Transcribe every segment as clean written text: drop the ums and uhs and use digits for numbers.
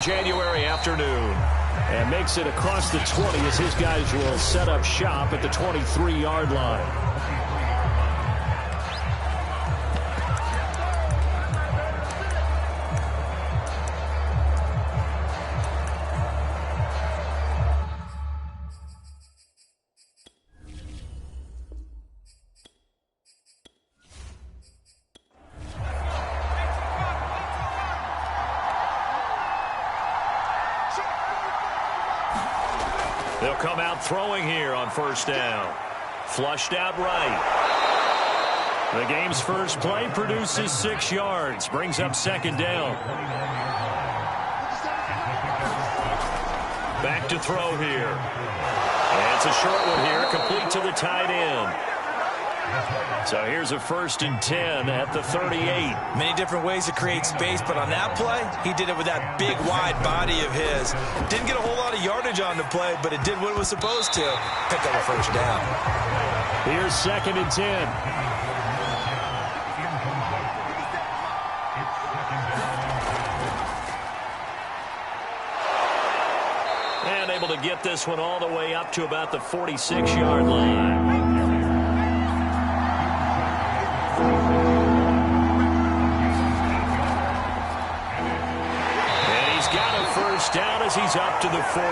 January afternoon. And makes it across the 20 as his guys will set up shop at the 23-yard line. They'll come out throwing here on first down. Flushed out right. The game's first play produces 6 yards. Brings up second down. Back to throw here. And it's a short one here, complete to the tight end. So here's a 1st and 10 at the 38. Many different ways to create space, but on that play, he did it with that big, wide body of his. Didn't get a whole lot of yardage on the play, but it did what it was supposed to. Pick up a first down. Here's 2nd and 10. And able to get this one all the way up to about the 46-yard line. Down as he's up to the 48.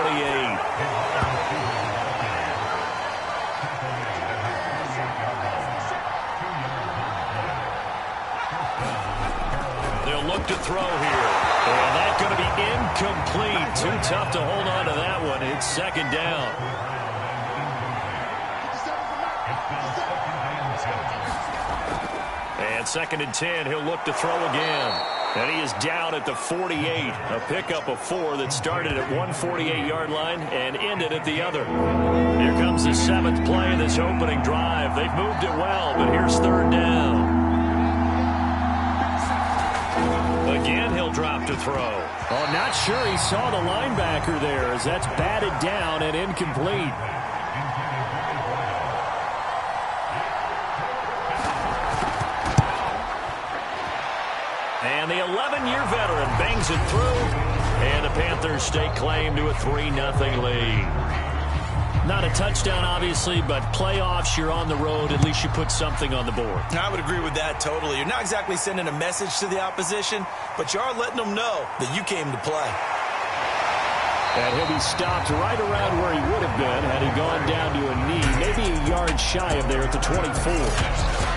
They'll look to throw here. And that's going to be incomplete. Too tough to hold on to that one. It's 2nd down. And 2nd and 10. He'll look to throw again. And he is down at the 48. A pickup of 4 that started at one 48-yard line and ended at the other. Here comes the 7th play of this opening drive. They've moved it well, but here's 3rd down. Again, he'll drop to throw. Oh, not sure he saw the linebacker there as that's batted down and incomplete. And the 11-year veteran bangs it through. And the Panthers stake claim to a 3-0 lead. Not a touchdown, obviously, but playoffs, you're on the road. At least you put something on the board. I would agree with that totally. You're not exactly sending a message to the opposition, but you are letting them know that you came to play. And he'll be stopped right around where he would have been had he gone down to a knee, maybe a yard shy of there at the 24.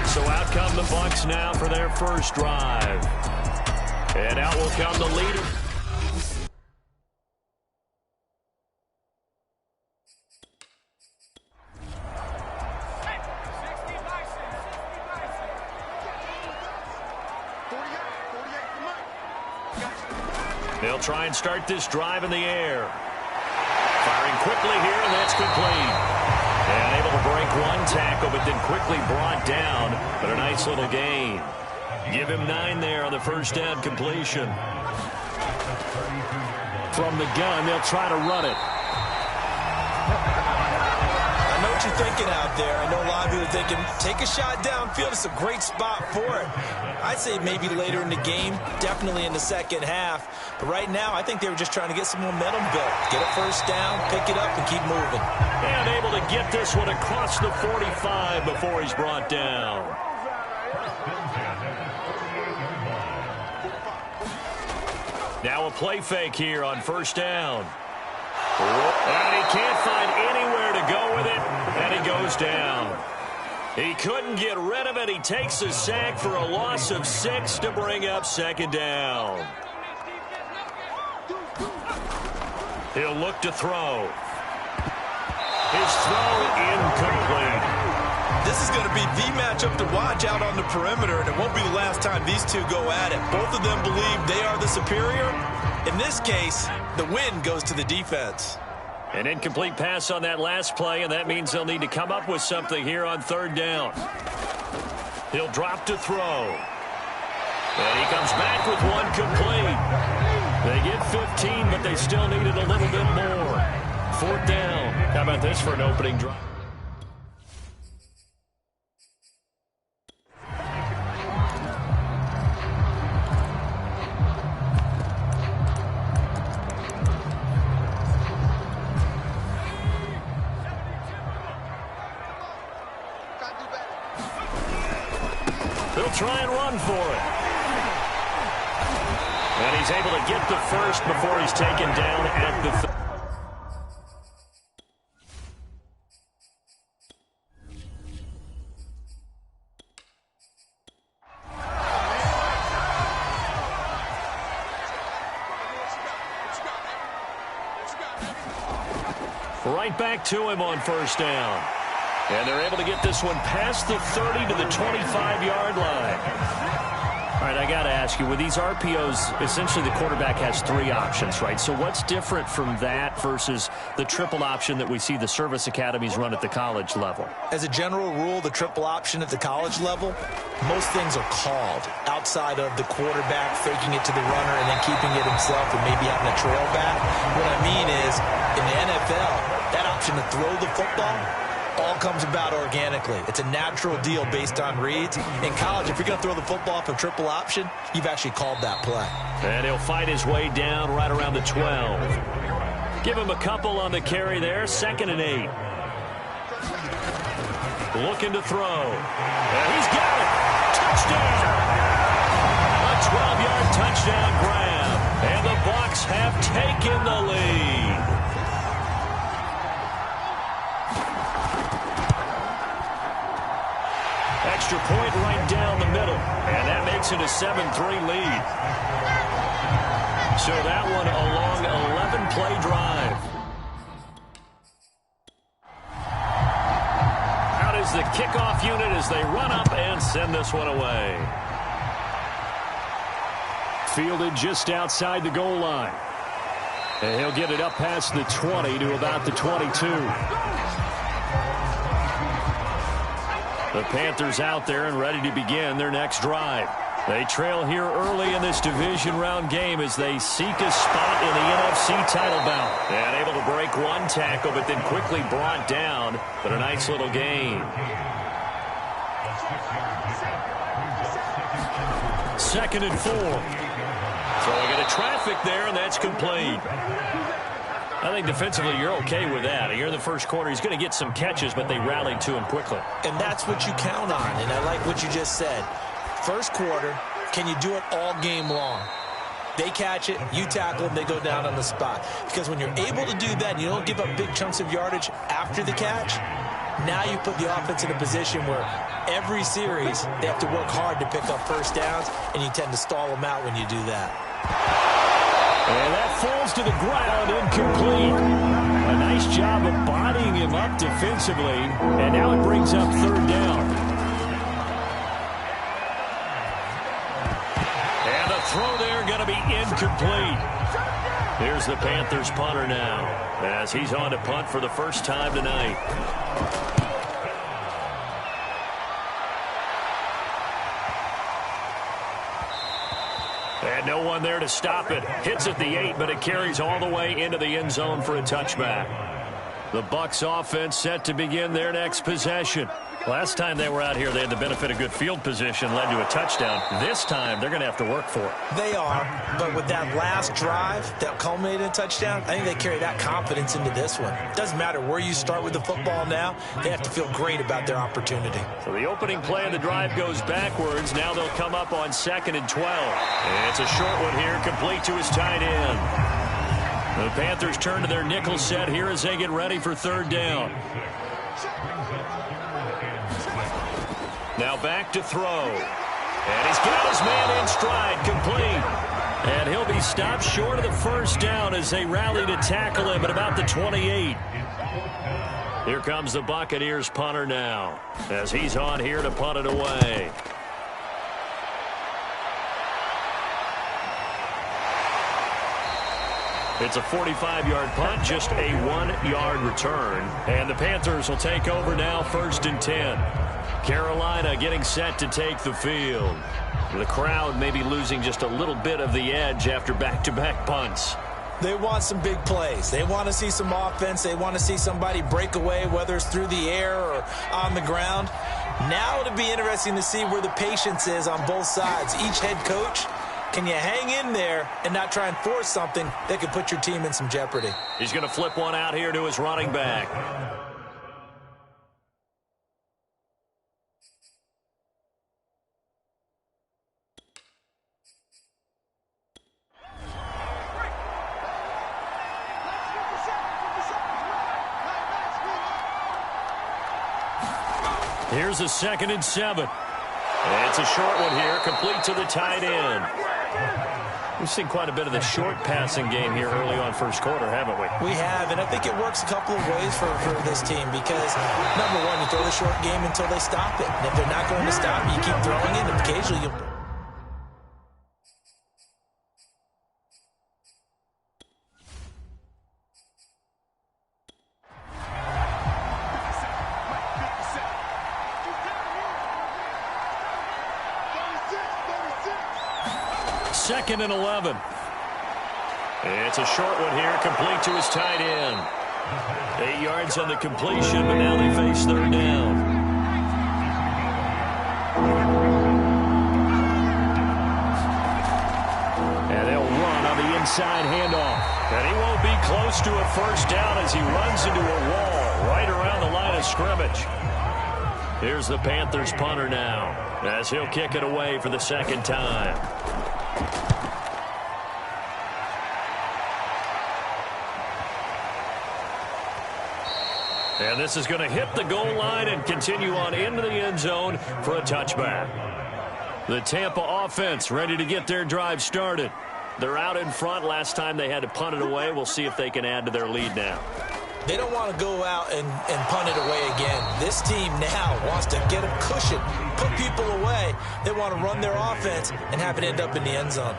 So out come the Bucs now for their first drive. And out will come the leader. They'll try and start this drive in the air. Firing quickly here, and that's complete. And able to break one tackle, but then quickly brought down. But a nice little gain. Give him 9 there on the first down completion. From the gun, they'll try to run it. I know what you're thinking out there. I know a lot of you are thinking, take a shot downfield. It's a great spot for it. I'd say maybe later in the game, definitely in the second half. But right now, I think they were just trying to get some momentum built. Get a first down, pick it up, and keep moving. And able to get this one across the 45 before he's brought down. Now a play fake here on first down. And he can't find anywhere to go with it, and he goes down. He couldn't get rid of it. He takes a sack for a loss of 6 to bring up second down. He'll look to throw. His throw incomplete. This is going to be the matchup to watch out on the perimeter, and it won't be the last time these two go at it. Both of them believe they are the superior. In this case, the win goes to the defense. An incomplete pass on that last play, and that means they'll need to come up with something here on third down. He'll drop to throw. And he comes back with one complete. They get 15, but they still needed a little bit more. Fourth down. How about this for an opening drive? try and run for it. And he's able to get the first before he's taken down at the right back to him on first down. And they're able to get this one past the 30 to the 25-yard line. All right, I got to ask you, with these RPOs, essentially the quarterback has three options, right? So what's different from that versus the triple option that we see the service academies run at the college level? As a general rule, the triple option at the college level, most things are called outside of the quarterback faking it to the runner and then keeping it himself and maybe having a trail back. What I mean is, in the NFL, that option to throw the football all comes about organically. It's a natural deal based on reads. In college, if you're going to throw the football for triple option, you've actually called that play. And he'll fight his way down right around the 12. Give him a couple on the carry there. 2nd and 8. Looking to throw. And he's got it. Touchdown. A 12-yard touchdown grab. And the Bucs have taken the lead. Extra point right down the middle. And that makes it a 7-3 lead. So that one a long 11-play drive. Out is the kickoff unit as they run up and send this one away. Fielded just outside the goal line. And he'll get it up past the 20 to about the 22. The Panthers out there and ready to begin their next drive. They trail here early in this division round game as they seek a spot in the NFC title bout. And able to break one tackle, but then quickly brought down. But a nice little gain. 2nd and 4. Throwing into traffic there, and that's complete. I think defensively you're okay with that. Here in the first quarter, he's going to get some catches, but they rallied to him quickly. And that's what you count on, and I like what you just said. First quarter, can you do it all game long? They catch it, you tackle them, they go down on the spot. Because when you're able to do that and you don't give up big chunks of yardage after the catch, now you put the offense in a position where every series they have to work hard to pick up first downs, and you tend to stall them out when you do that. And that falls to the ground, incomplete. A nice job of bodying him up defensively, and now it brings up 3rd down. And the throw there going to be incomplete. Here's the Panthers punter now, as he's on to punt for the first time tonight. And no one there to stop it. Hits at the 8, but it carries all the way into the end zone for a touchback. The Bucs offense set to begin their next possession. Last time they were out here, they had the benefit of good field position, led to a touchdown. This time, they're going to have to work for it. They are, but with that last drive that culminated in a touchdown, I think they carry that confidence into this one. It doesn't matter where you start with the football now. They have to feel great about their opportunity. So the opening play of the drive goes backwards. Now they'll come up on 2nd and 12. And it's a short one here, complete to his tight end. The Panthers turn to their nickel set here as they get ready for 3rd down. Now back to throw. And he's got his man in stride, complete. And he'll be stopped short of the first down as they rally to tackle him at about the 28. Here comes the Buccaneers punter now, as he's on here to punt it away. It's a 45-yard punt, just a 1-yard return. And the Panthers will take over now, 1st and 10. Carolina getting set to take the field. The crowd may be losing just a little bit of the edge after back-to-back punts. They want some big plays. They want to see some offense. They want to see somebody break away, whether it's through the air or on the ground. Now it'll be interesting to see where the patience is on both sides. Each head coach, can you hang in there and not try and force something that could put your team in some jeopardy? He's going to flip one out here to his running back. Here's a 2nd and 7. It's a short one here, complete to the tight end. We've seen quite a bit of the short passing game here early on first quarter, haven't we? We have, and I think it works a couple of ways for this team because, number one, you throw the short game until they stop it. And if they're not going to stop it, you keep throwing it, and occasionally you'll... Second and 11. It's a short one here, complete to his tight end. 8 yards on the completion, but now they face third down. And they'll run on the inside handoff. And he won't be close to a first down as he runs into a wall right around the line of scrimmage. Here's the Panthers punter now as he'll kick it away for the second time. And this is going to hit the goal line and continue on into the end zone for a touchback. The Tampa offense ready to get their drive started. They're out in front. Last time they had to punt it away. We'll see if they can add to their lead now. They don't want to go out and punt it away again. This team now wants to get a cushion, put people away. They want to run their offense and have it end up in the end zone.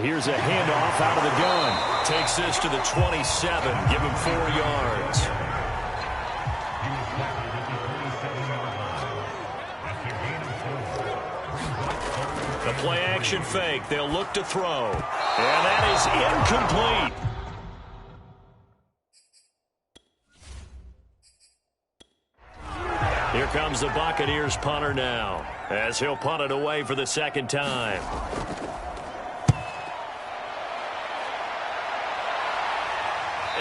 Here's a handoff out of the gun. Takes this to the 27. Give him 4 yards. The play action fake. They'll look to throw. And that is incomplete. Here comes the Buccaneers punter now as he'll punt it away for the second time.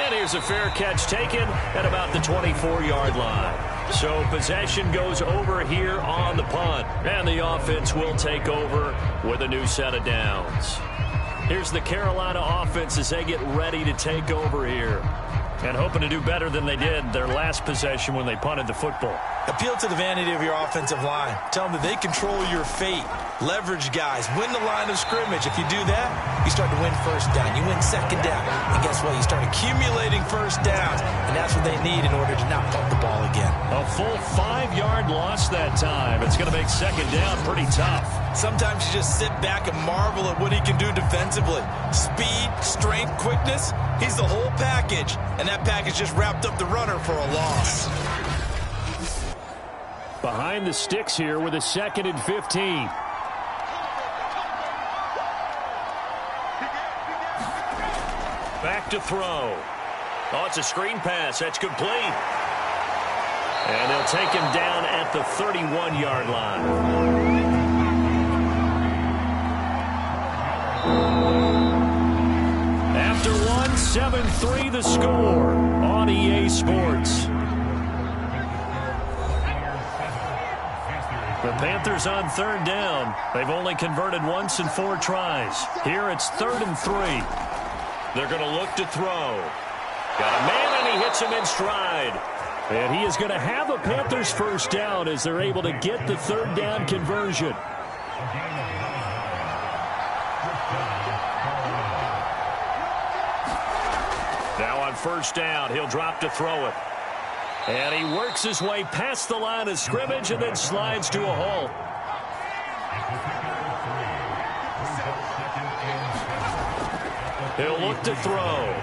And here's a fair catch taken at about the 24-yard line. So possession goes over here on the punt. And the offense will take over with a new set of downs. Here's the Carolina offense as they get ready to take over here. And hoping to do better than they did their last possession when they punted the football. Appeal to the vanity of your offensive line. Tell them that they control your fate. Leverage guys. Win the line of scrimmage. If you do that, you start to win first down. You win second down. And guess what? You start accumulating first downs. And that's what they need in order to not pump the ball again. A full 5-yard loss that time. It's going to make second down pretty tough. Sometimes you just sit back and marvel at what he can do defensively. Speed, strength, quickness. He's the whole package. And that package just wrapped up the runner for a loss. Behind the sticks here with a 2nd and 15. Back to throw. Oh, it's a screen pass. That's complete. And they'll take him down at the 31-yard line. After one, 7-3 the score on EA Sports. The Panthers on third down. They've only converted once in 4 tries. Here it's 3rd and 3. They're going to look to throw. Got a man, and he hits him in stride. And he is going to have a Panthers first down as they're able to get the third down conversion. Now on first down, he'll drop to throw it. And he works his way past the line of scrimmage and then slides to a halt. He'll look to throw.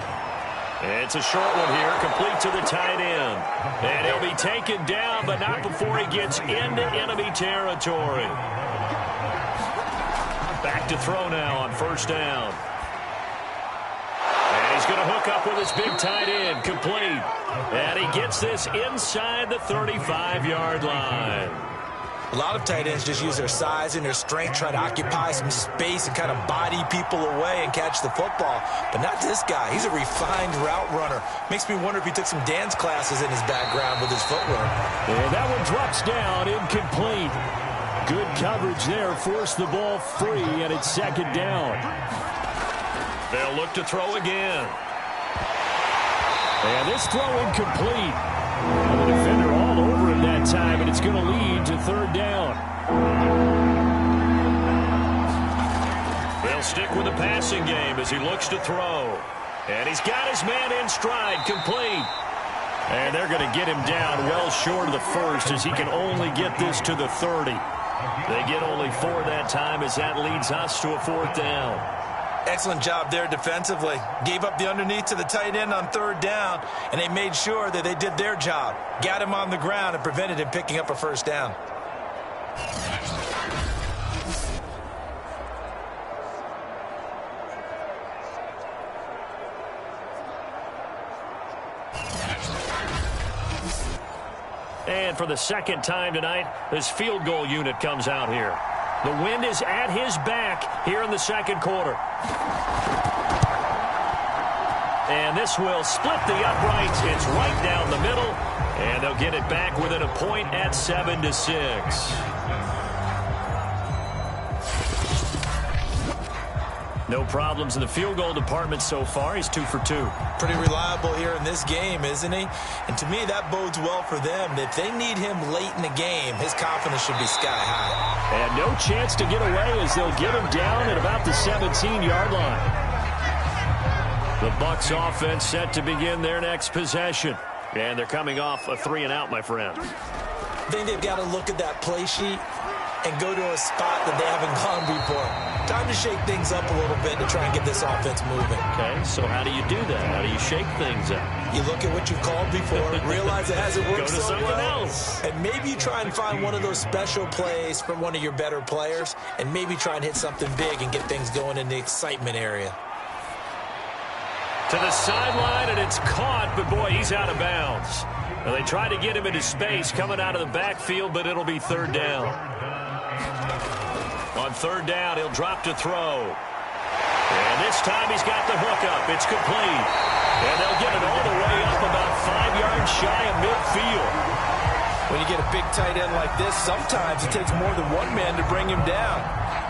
It's a short one here, complete to the tight end. And he'll be taken down, but not before he gets into enemy territory. Back to throw now on first down. And he's going to hook up with his big tight end, complete. And he gets this inside the 35-yard line. A lot of tight ends just use their size and their strength, try to occupy some space and kind of body people away and catch the football. But not this guy. He's a refined route runner. Makes me wonder if he took some dance classes in his background with his footwork. And that one drops down, incomplete. Good coverage there, forced the ball free, and it's second down. They'll look to throw again. And this throw incomplete. And the defender that time, and it's going to lead to third down. They'll stick with the passing game as he looks to throw. And he's got his man in stride, complete. And they're going to get him down well short of the first as he can only get this to the 30. They get only 4 that time as that leads us to a fourth down. Excellent job there defensively. Gave up the underneath to the tight end on third down, and they made sure that they did their job. Got him on the ground and prevented him picking up a first down. And for the second time tonight, this field goal unit comes out here. The wind is at his back here in the second quarter. And this will split the uprights. It's right down the middle. And they'll get it back within a point at 7-6. No problems in the field goal department so far. He's 2 for 2. Pretty reliable here in this game, isn't he? And to me, that bodes well for them. If they need him late in the game, his confidence should be sky high. And no chance to get away as they'll get him down at about the 17-yard line. The Bucs offense set to begin their next possession. And they're coming off a 3-and-out, my friend. I think they've got to look at that play sheet and go to a spot that they haven't gone before. Time to shake things up a little bit to try and get this offense moving. Okay, so how do you do that? How do you shake things up? You look at what you've called before, realize it hasn't worked so well, else. and maybe you try and find one of those special plays from one of your better players, and maybe try and hit something big and get things going in the excitement area. To the sideline, and it's caught, but boy, he's out of bounds. Now, they try to get him into space coming out of the backfield, but it'll be third down. On third down, he'll drop to throw. And this time he's got the hookup. It's complete. And they'll get it all the way up about 5 yards shy of midfield. When you get a big tight end like this, sometimes it takes more than one man to bring him down.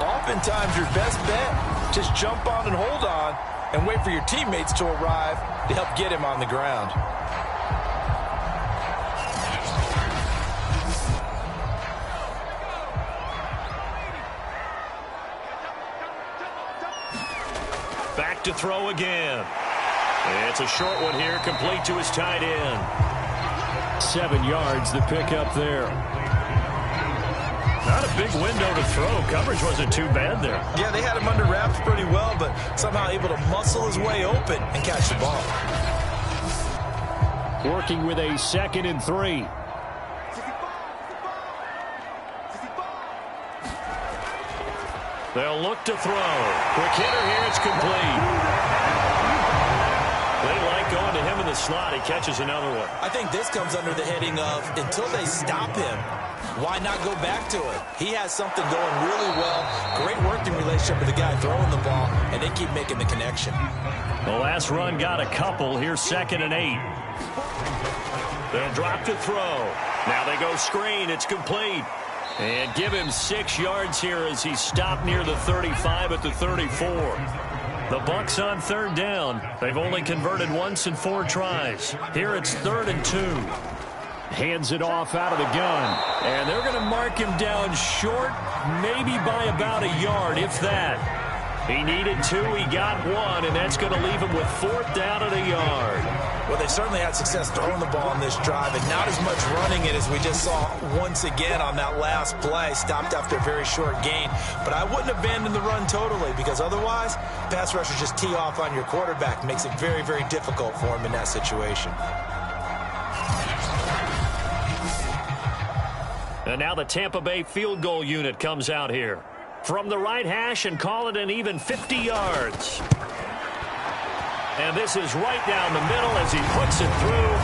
Oftentimes, your best bet, just jump on and hold on and wait for your teammates to arrive to help get him on the ground. Back to throw again. It's a short one here, complete to his tight end. 7 yards, the pickup there. Not a big window to throw. Coverage wasn't too bad there. Yeah, they had him under wraps pretty well, but somehow able to muscle his way open and catch the ball. Working with a 2nd and 3. They'll look to throw. Quick hitter here, it's complete. They like going to him in the slot. He catches another one. I think this comes under the heading of until they stop him, why not go back to it? He has something going really well. Great working relationship with the guy throwing the ball, and they keep making the connection. The last run got a couple. Here's 2nd and 8. They'll drop to throw. Now they go screen. It's complete. And give him 6 yards here as he stopped near the 35 at the 34. The Bucs on third down. They've only converted once in 4 tries. Here it's 3rd and 2. Hands it off out of the gun. And they're going to mark him down short, maybe by about a yard, if that. He needed 2, he got 1, and that's going to leave him with 4th down at a yard. Well, they certainly had success throwing the ball on this drive, and not as much running it as we just saw once again on that last play. Stopped after a very short gain. But I wouldn't abandon the run totally, because otherwise, pass rushers just tee off on your quarterback. Makes it very, very difficult for him in that situation. And now the Tampa Bay field goal unit comes out here. From the right hash and call it an even 50 yards. And this is right down the middle as he puts it through.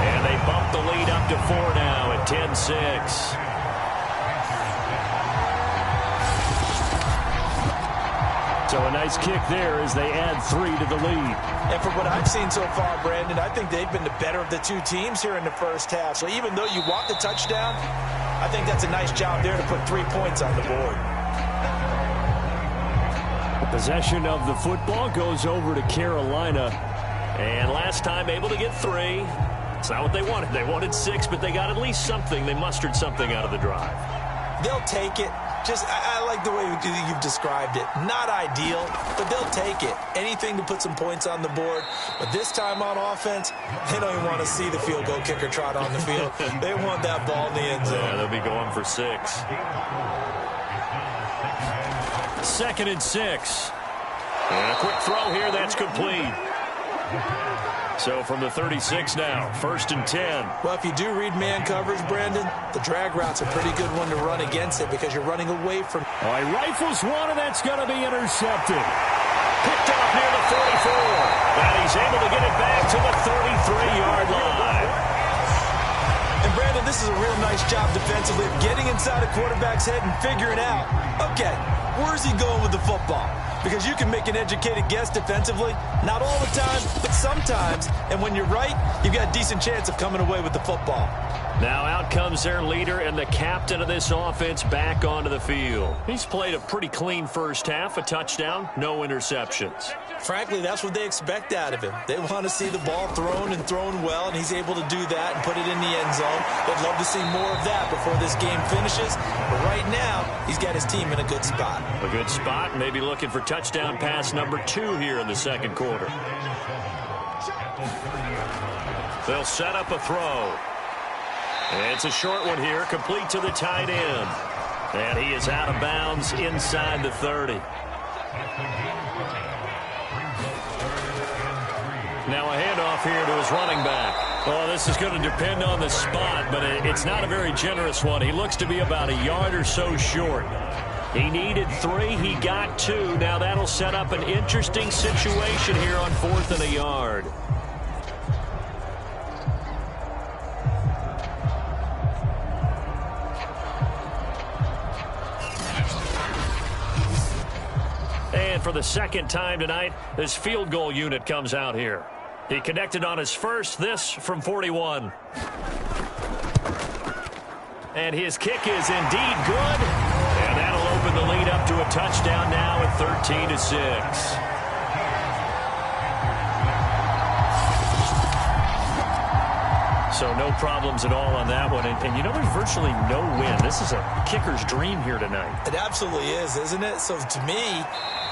And they bump the lead up to 4 now at 10-6. So a nice kick there as they add 3 to the lead. And from what I've seen so far, Brandon, I think they've been the better of the 2 teams here in the first half. So even though you want the touchdown, I think that's a nice job there to put 3 points on the board. Possession of the football goes over to Carolina. And last time able to get 3. It's not what they wanted. They wanted 6, but they got at least something. They mustered something out of the drive. They'll take it. I like the way you've described it. Not ideal, but they'll take it. Anything to put some points on the board. But this time on offense, they don't even want to see the field goal kicker trot on the field. They want that ball in the end zone. Yeah, they'll be going for 6. 2nd and 6. And a quick throw here. That's complete. So from the 36 now, 1st and 10. Well, if you do read man coverage, Brandon, the drag route's a pretty good one to run against it because you're running away from... All right, rifles one, and that's going to be intercepted. Picked off near the 44. And he's able to get it back to the 33-yard line. And, Brandon, this is a real nice job defensively of getting inside a quarterback's head and figuring out, okay, where's he going with the football? Because you can make an educated guess defensively. Not all the time, but sometimes. And when you're right, you've got a decent chance of coming away with the football. Now out comes their leader and the captain of this offense back onto the field. He's played a pretty clean first half, a touchdown, no interceptions. Frankly, that's what they expect out of him. They want to see the ball thrown and thrown well, and he's able to do that and put it in the end zone. They'd love to see more of that before this game finishes. But right now, he's got his team in a good spot. A good spot, maybe looking for touchdown pass number 2 here in the second quarter. They'll set up a throw. It's a short one here, complete to the tight end. And he is out of bounds inside the 30. Now a handoff here to his running back. Oh, this is going to depend on the spot, but it's not a very generous one. He looks to be about a yard or so short. He needed 3. He got 2. Now that'll set up an interesting situation here on 4th and a yard. And for the second time tonight, this field goal unit comes out here. He connected on his first, this from 41. And his kick is indeed good. And that'll open the lead up to a touchdown now at 13-6. So no problems at all on that one. And you know, there's virtually no wind. This is a kicker's dream here tonight. It absolutely is, isn't it? So to me,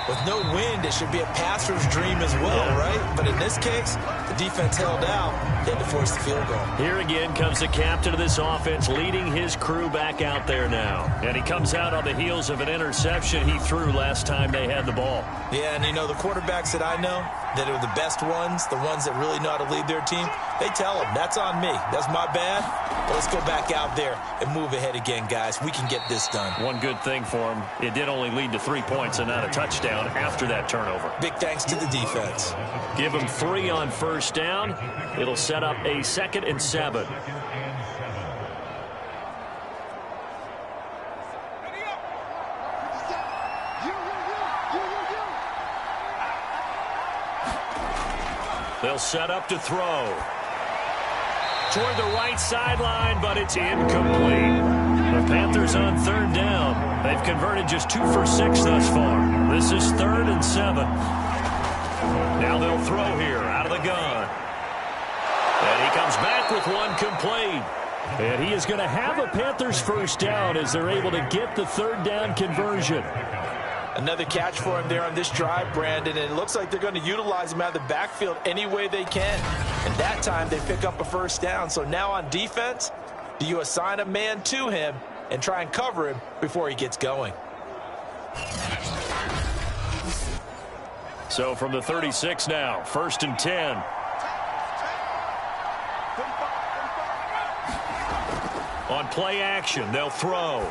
with no wind, it should be a passer's dream as well, right? But in this case, the defense held out. They had to force the field goal. Here again comes the captain of this offense, leading his crew back out there now. And he comes out on the heels of an interception he threw last time they had the ball. Yeah, and you know, the quarterbacks that I know that are the best ones, the ones that really know how to lead their team, they tell them, that's on me. That's my bad. But let's go back out there and move ahead again, guys. We can get this done. One good thing for him, it did only lead to 3 points and not a touchdown after that turnover. Big thanks to the defense. Give him 3 on first down. It'll set up a 2nd and 7. They'll set up to throw. Toward the right sideline, but it's incomplete. The Panthers on 3rd down. They've converted just 2 for 6 thus far. This is 3rd and 7. Now they'll throw here out of the gun. And he comes back with one complete. And he is going to have a Panthers first down as they're able to get the 3rd down conversion. Another catch for him there on this drive, Brandon, and it looks like they're going to utilize him out of the backfield any way they can. And that time they pick up a first down. So now on defense, do you assign a man to him and try and cover him before he gets going? So from the 36 now, 1st and 10. On play action, they'll throw.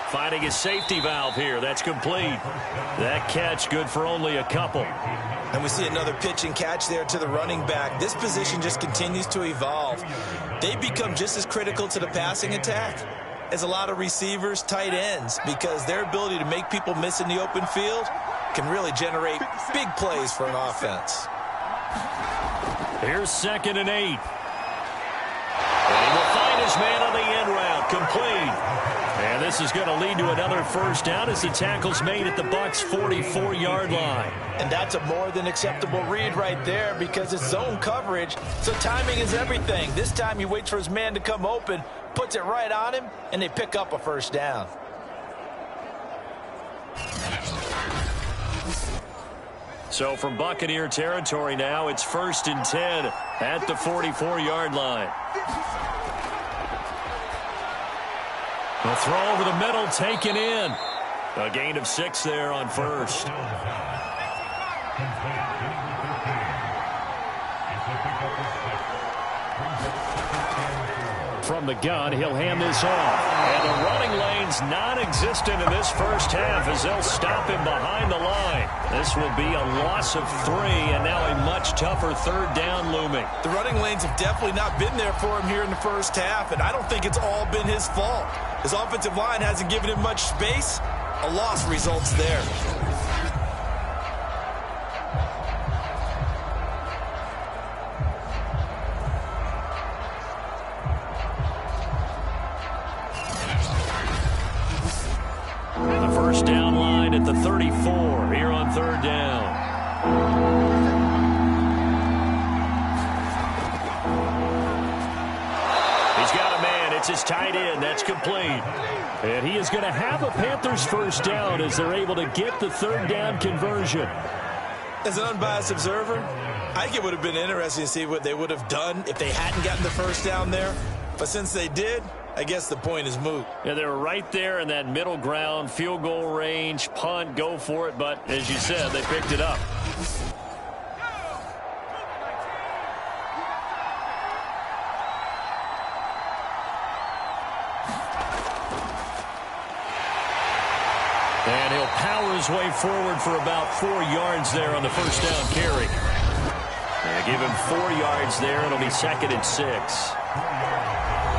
Finding his safety valve here. That's complete. That catch good for only a couple. And we see another pitch and catch there to the running back. This position just continues to evolve. They become just as critical to the passing attack as a lot of receivers, tight ends, because their ability to make people miss in the open field can really generate big plays for an offense. Here's 2nd and 8. And he will find his man on the end route. Complete. And this is going to lead to another first down as the tackle's made at the Bucs' 44-yard line. And that's a more than acceptable read right there because it's zone coverage, so timing is everything. This time he waits for his man to come open, puts it right on him, and they pick up a first down. So from Buccaneer territory now, it's 1st and 10 at the 44-yard line. The throw over the middle, taken in. A gain of 6 there on first. From the gun, he'll hand this off. And the running lane's non-existent in this first half as they'll stop him behind the line. This will be a loss of 3, and now a much tougher third down looming. The running lanes have definitely not been there for him here in the first half, and I don't think it's all been his fault. His offensive line hasn't given him much space. A loss results there. First down line at the 34 here on third down. He's got a man. It's his tight end. That's complete. And he is going to have a Panthers first down as they're able to get the third down conversion. As an unbiased observer, I think it would have been interesting to see what they would have done if they hadn't gotten the first down there. But since they did, I guess the point is moot. Yeah, they were right there in that middle ground, field goal range, punt, go for it. But as you said, they picked it up. And he'll power his way forward for about 4 yards there on the first down carry. And give him 4 yards there. It'll be 2nd and 6.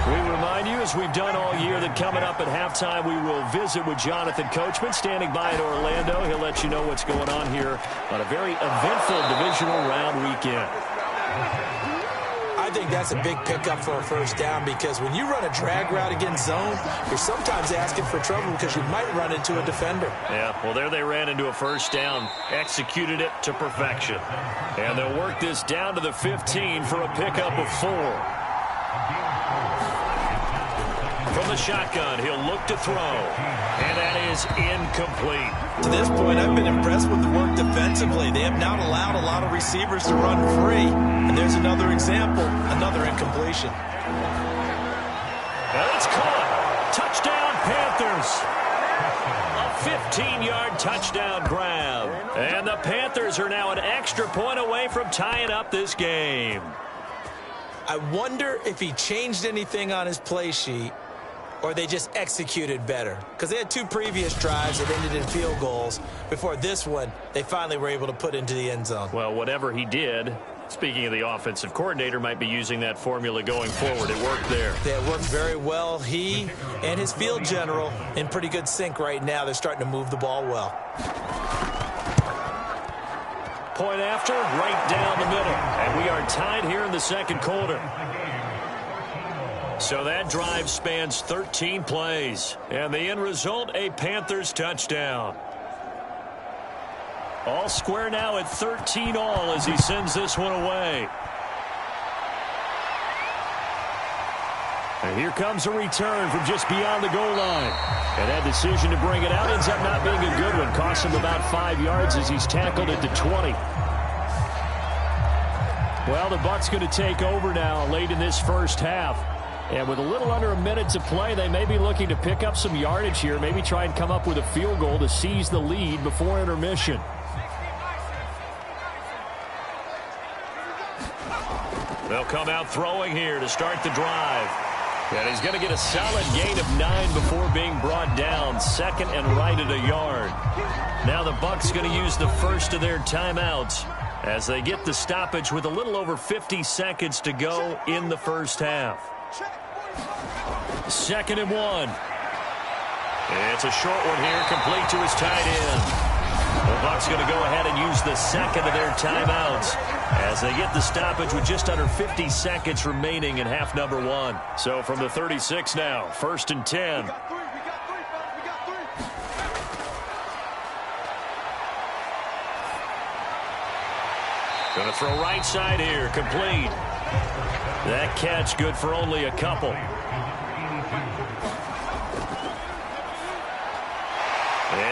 We remind you, as we've done all year, that coming up at halftime, we will visit with Jonathan Coachman, standing by in Orlando. He'll let you know what's going on here on a very eventful divisional round weekend. I think that's a big pickup for a first down because when you run a drag route against zone, you're sometimes asking for trouble because you might run into a defender. Yeah, well, there they ran into a first down, executed it to perfection. And they'll work this down to the 15 for a pickup of 4. From the shotgun, he'll look to throw. And that is incomplete. To this point, I've been impressed with the work defensively. They have not allowed a lot of receivers to run free. And there's another example, another incompletion. And it's caught. Touchdown, Panthers. A 15-yard touchdown grab. And the Panthers are now an extra point away from tying up this game. I wonder if he changed anything on his play sheet or they just executed better. Because they had 2 previous drives that ended in field goals. Before this one, they finally were able to put into the end zone. Well, whatever he did, speaking of the offensive coordinator, might be using that formula going forward. It worked there. Yeah, it worked very well. He and his field general in pretty good sync right now. They're starting to move the ball well. Point after, right down the middle. And we are tied here in the second quarter. So that drive spans 13 plays. And the end result, a Panthers touchdown. All square now at 13 all as he sends this one away. And here comes a return from just beyond the goal line. And that decision to bring it out ends up not being a good one. Costs him about 5 yards as he's tackled at the 20. Well, the Bucs going to take over now late in this first half. And with a little under a minute to play, they may be looking to pick up some yardage here. Maybe try and come up with a field goal to seize the lead before intermission. They'll come out throwing here to start the drive. And he's going to get a solid gain of 9 before being brought down. 2nd and right at a yard. Now the Bucs going to use the first of their timeouts as they get the stoppage with a little over 50 seconds to go in the first half. 2nd and 1. It's a short one here, complete to his tight end. The Bucs going to go ahead and use the second of their timeouts as they get the stoppage with just under 50 seconds remaining in half number 1. So from the 36 now, 1st and 10. Going to throw right side here. Complete. That catch good for only a couple.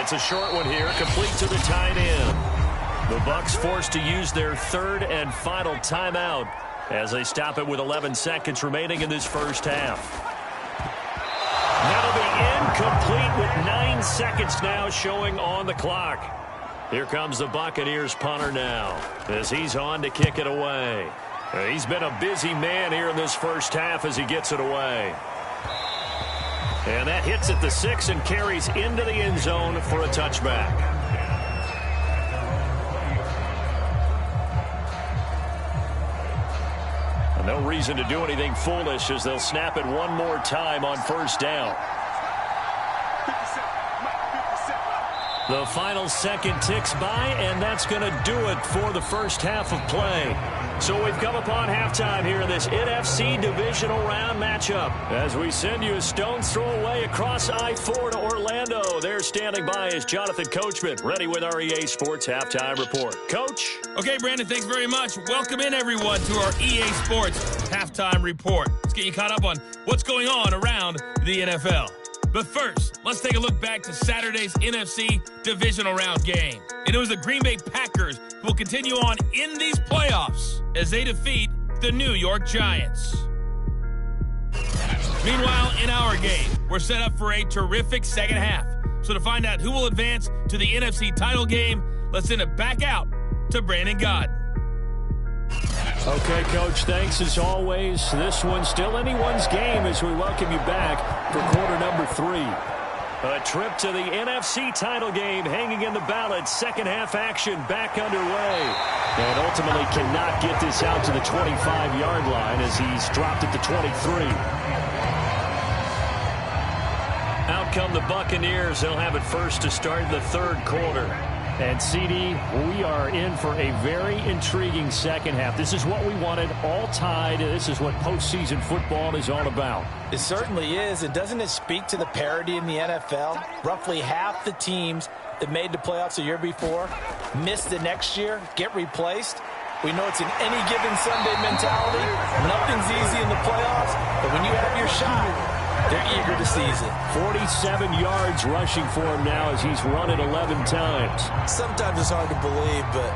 It's a short one here. Complete to the tight end. The Bucs forced to use their third and final timeout as they stop it with 11 seconds remaining in this first half. That'll be incomplete with 9 seconds now showing on the clock. Here comes the Buccaneers punter now as he's on to kick it away. He's been a busy man here in this first half as he gets it away. And that hits at the 6 and carries into the end zone for a touchback. And no reason to do anything foolish as they'll snap it one more time on first down. The final second ticks by, and that's going to do it for the first half of play. So we've come upon halftime here in this NFC divisional round matchup. As we send you a stone's throw away across I-4 to Orlando. There standing by is Jonathan Coachman, ready with our EA Sports Halftime Report. Coach? Okay, Brandon, thanks very much. Welcome in, everyone, to our EA Sports Halftime Report. Let's get you caught up on what's going on around the NFL. But first, let's take a look back to Saturday's NFC divisional round game. And it was the Green Bay Packers who will continue on in these playoffs as they defeat the New York Giants. Meanwhile, in our game, we're set up for a terrific second half. So to find out who will advance to the NFC title game, let's send it back out to Brandon Gaudin. Okay, Coach, thanks as always. This one's still anyone's game as we welcome you back for quarter number 3. A trip to the NFC title game hanging in the balance. Second half action back underway. And ultimately cannot get this out to the 25-yard line as he's dropped at the 23. Out come the Buccaneers. They'll have it first to start the third quarter. And, CD, we are in for a very intriguing second half. This is what we wanted, all tied. This is what postseason football is all about. It certainly is. And doesn't it speak to the parity in the NFL? Roughly half the teams that made the playoffs a year before miss the next year, get replaced. We know it's an any given Sunday mentality. Nothing's easy in the playoffs, but when you have your shot, they're eager to seize it. 47 yards rushing for him now as he's run it 11 times. Sometimes it's hard to believe, but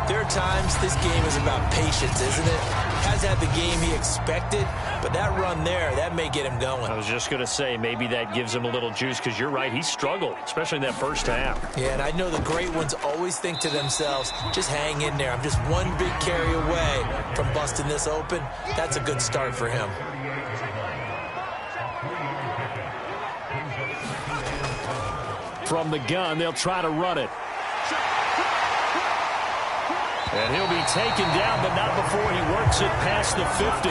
there are times this game is about patience, isn't it? Has had the game he expected, but that run there, that may get him going. I was just going to say, maybe that gives him a little juice because you're right, he struggled, especially in that first half. Yeah, and I know the great ones always think to themselves, just hang in there. I'm just one big carry away from busting this open. That's a good start for him. From the gun, they'll try to run it. And he'll be taken down, but not before he works it past the 50.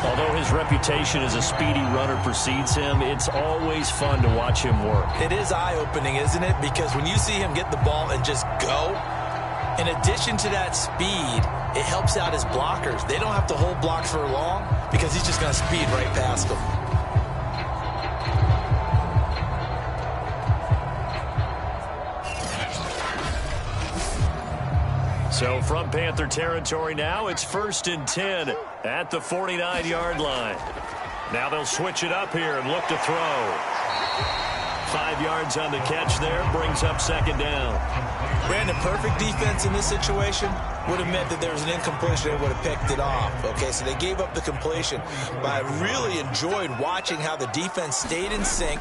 Although his reputation as a speedy runner precedes him, it's always fun to watch him work. It is eye-opening, isn't it? Because when you see him get the ball and just go, in addition to that speed, it helps out his blockers. They don't have to hold blocks for long because he's just going to speed right past them. So from Panther territory now, it's 1st and 10 at the 49-yard line. Now they'll switch it up here and look to throw. 5 yards on the catch there, brings up second down. Brandon, perfect defense in this situation would have meant that there was an incompletion. They would have picked it off. Okay, so they gave up the completion. But I really enjoyed watching how the defense stayed in sync,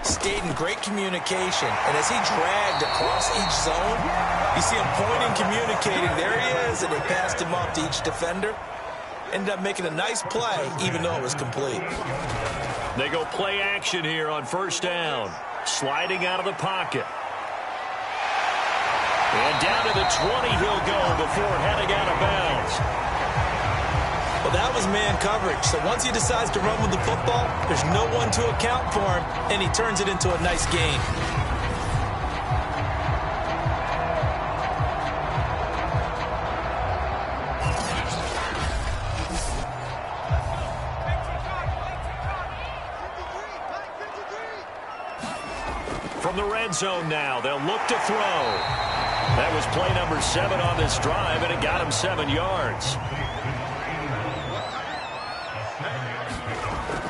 stayed in great communication. And as he dragged across each zone, you see him pointing, communicating. There he is, and they passed him off to each defender. Ended up making a nice play, even though it was complete. They go play action here on first down. Sliding out of the pocket. And down to the 20 he'll go before heading out of bounds. Well, that was man coverage. So once he decides to run with the football, there's no one to account for him, and he turns it into a nice gain. From the red zone now, they'll look to throw. That was play number 7 on this drive, and it got him 7 yards.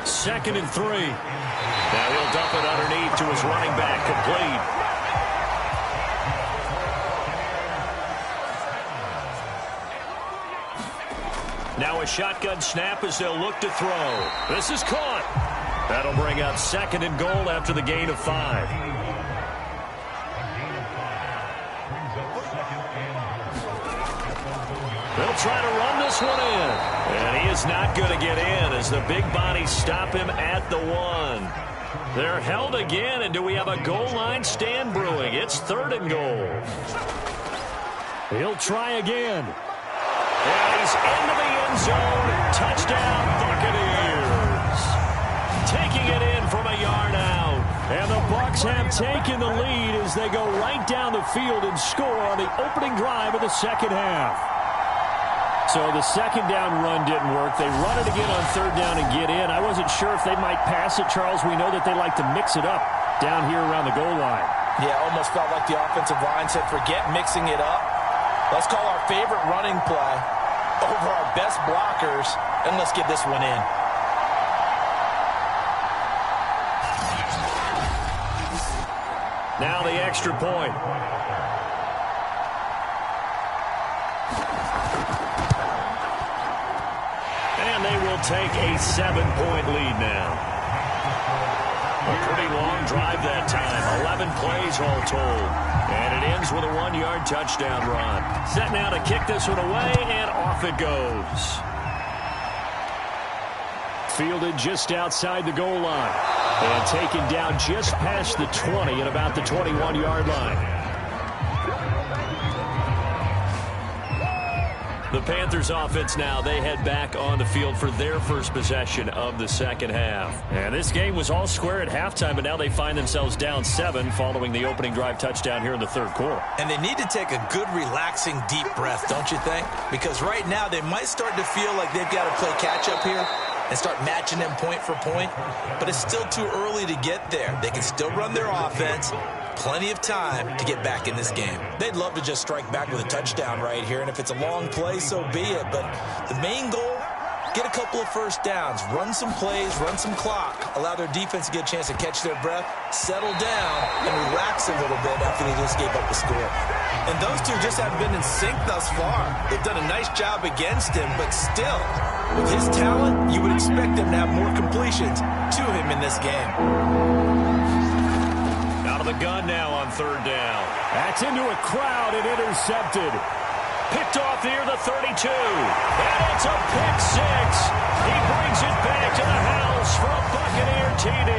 2nd and 3. Now he'll dump it underneath to his running back, complete. Now a shotgun snap as they'll look to throw. This is caught. That'll bring up 2nd and goal after the gain of 5. They'll try to run this one in. And he is not going to get in as the big bodies stop him at the 1. They're held again, and do we have a goal line stand brewing? It's 3rd and goal. He'll try again. And he's into the end zone. Touchdown, Buccaneers. Taking it in from a yard out. And the Bucs have taken the lead as they go right down the field and score on the opening drive of the second half. So the second down run didn't work. They run it again on 3rd down and get in. I wasn't sure if they might pass it, Charles. We know that they like to mix it up down here around the goal line. Yeah, almost felt like the offensive line said, forget mixing it up. Let's call our favorite running play over our best blockers, and let's get this one in. Now the extra point. And they will take a 7-point lead now. A pretty long drive that time. 11 plays all told. And it ends with a 1-yard touchdown run. Set now to kick this one away, and off it goes. Fielded just outside the goal line. And taken down just past the 20 at about the 21-yard line. The Panthers offense now, they head back on the field for their first possession of the second half. And this game was all square at halftime, but now they find themselves down 7 following the opening drive touchdown here in the third quarter. And they need to take a good, relaxing, deep breath, don't you think? Because right now they might start to feel like they've got to play catch-up here and start matching them point for point. But it's still too early to get there. They can still run their offense. Plenty of time to get back in this game. They'd love to just strike back with a touchdown right here, and if it's a long play, so be it. But the main goal, get a couple of first downs, run some plays, run some clock, allow their defense to get a chance to catch their breath, settle down, and relax a little bit after they just gave up the score. And those two just haven't been in sync thus far. They've done a nice job against him, but still, with his talent, you would expect them to have more completions to him in this game. Out of the gun now on 3rd down. That's into a crowd and intercepted. Picked off near the 32. And it's a pick 6. He brings it back to the house for a Buccaneer TD.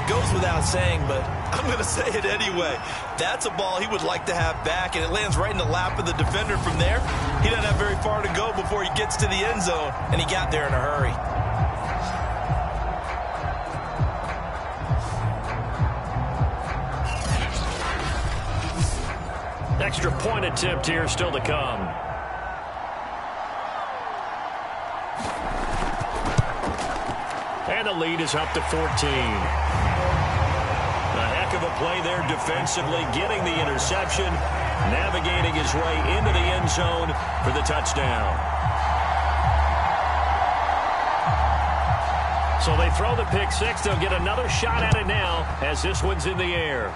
It goes without saying, but I'm going to say it anyway. That's a ball he would like to have back, and it lands right in the lap of the defender from there. He doesn't have very far to go before he gets to the end zone, and he got there in a hurry. Extra point attempt here still to come. And the lead is up to 14. A heck of a play there defensively, getting the interception, navigating his way into the end zone for the touchdown. So they throw the pick 6. They'll get another shot at it now as this one's in the air.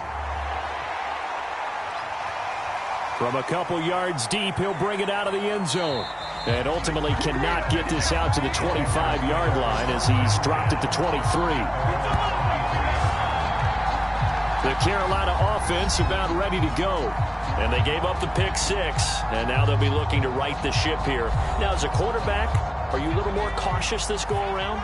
From a couple yards deep, he'll bring it out of the end zone. And ultimately cannot get this out to the 25-yard line as he's dropped at the 23. The Carolina offense about ready to go. And they gave up the pick 6, and now they'll be looking to right the ship here. Now, as a quarterback, are you a little more cautious this go-around?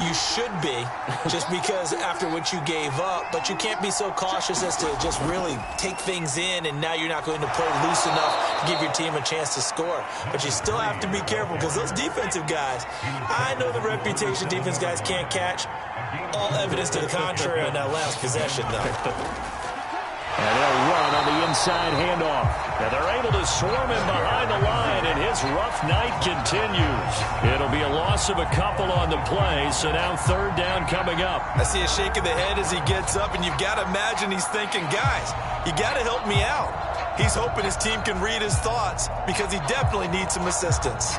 You should be, just because after what you gave up, but you can't be so cautious as to just really take things in, and now you're not going to play loose enough to give your team a chance to score. But you still have to be careful, because those defensive guys, I know the reputation defense guys can't catch. All evidence to the contrary on that last possession, though. And they'll run on the inside handoff. And they're able to swarm him behind the line, and his rough night continues. It'll be a loss of a couple on the play, so now third down coming up. I see a shake of the head as he gets up, and you've got to imagine he's thinking, guys, you got to help me out. He's hoping his team can read his thoughts because he definitely needs some assistance.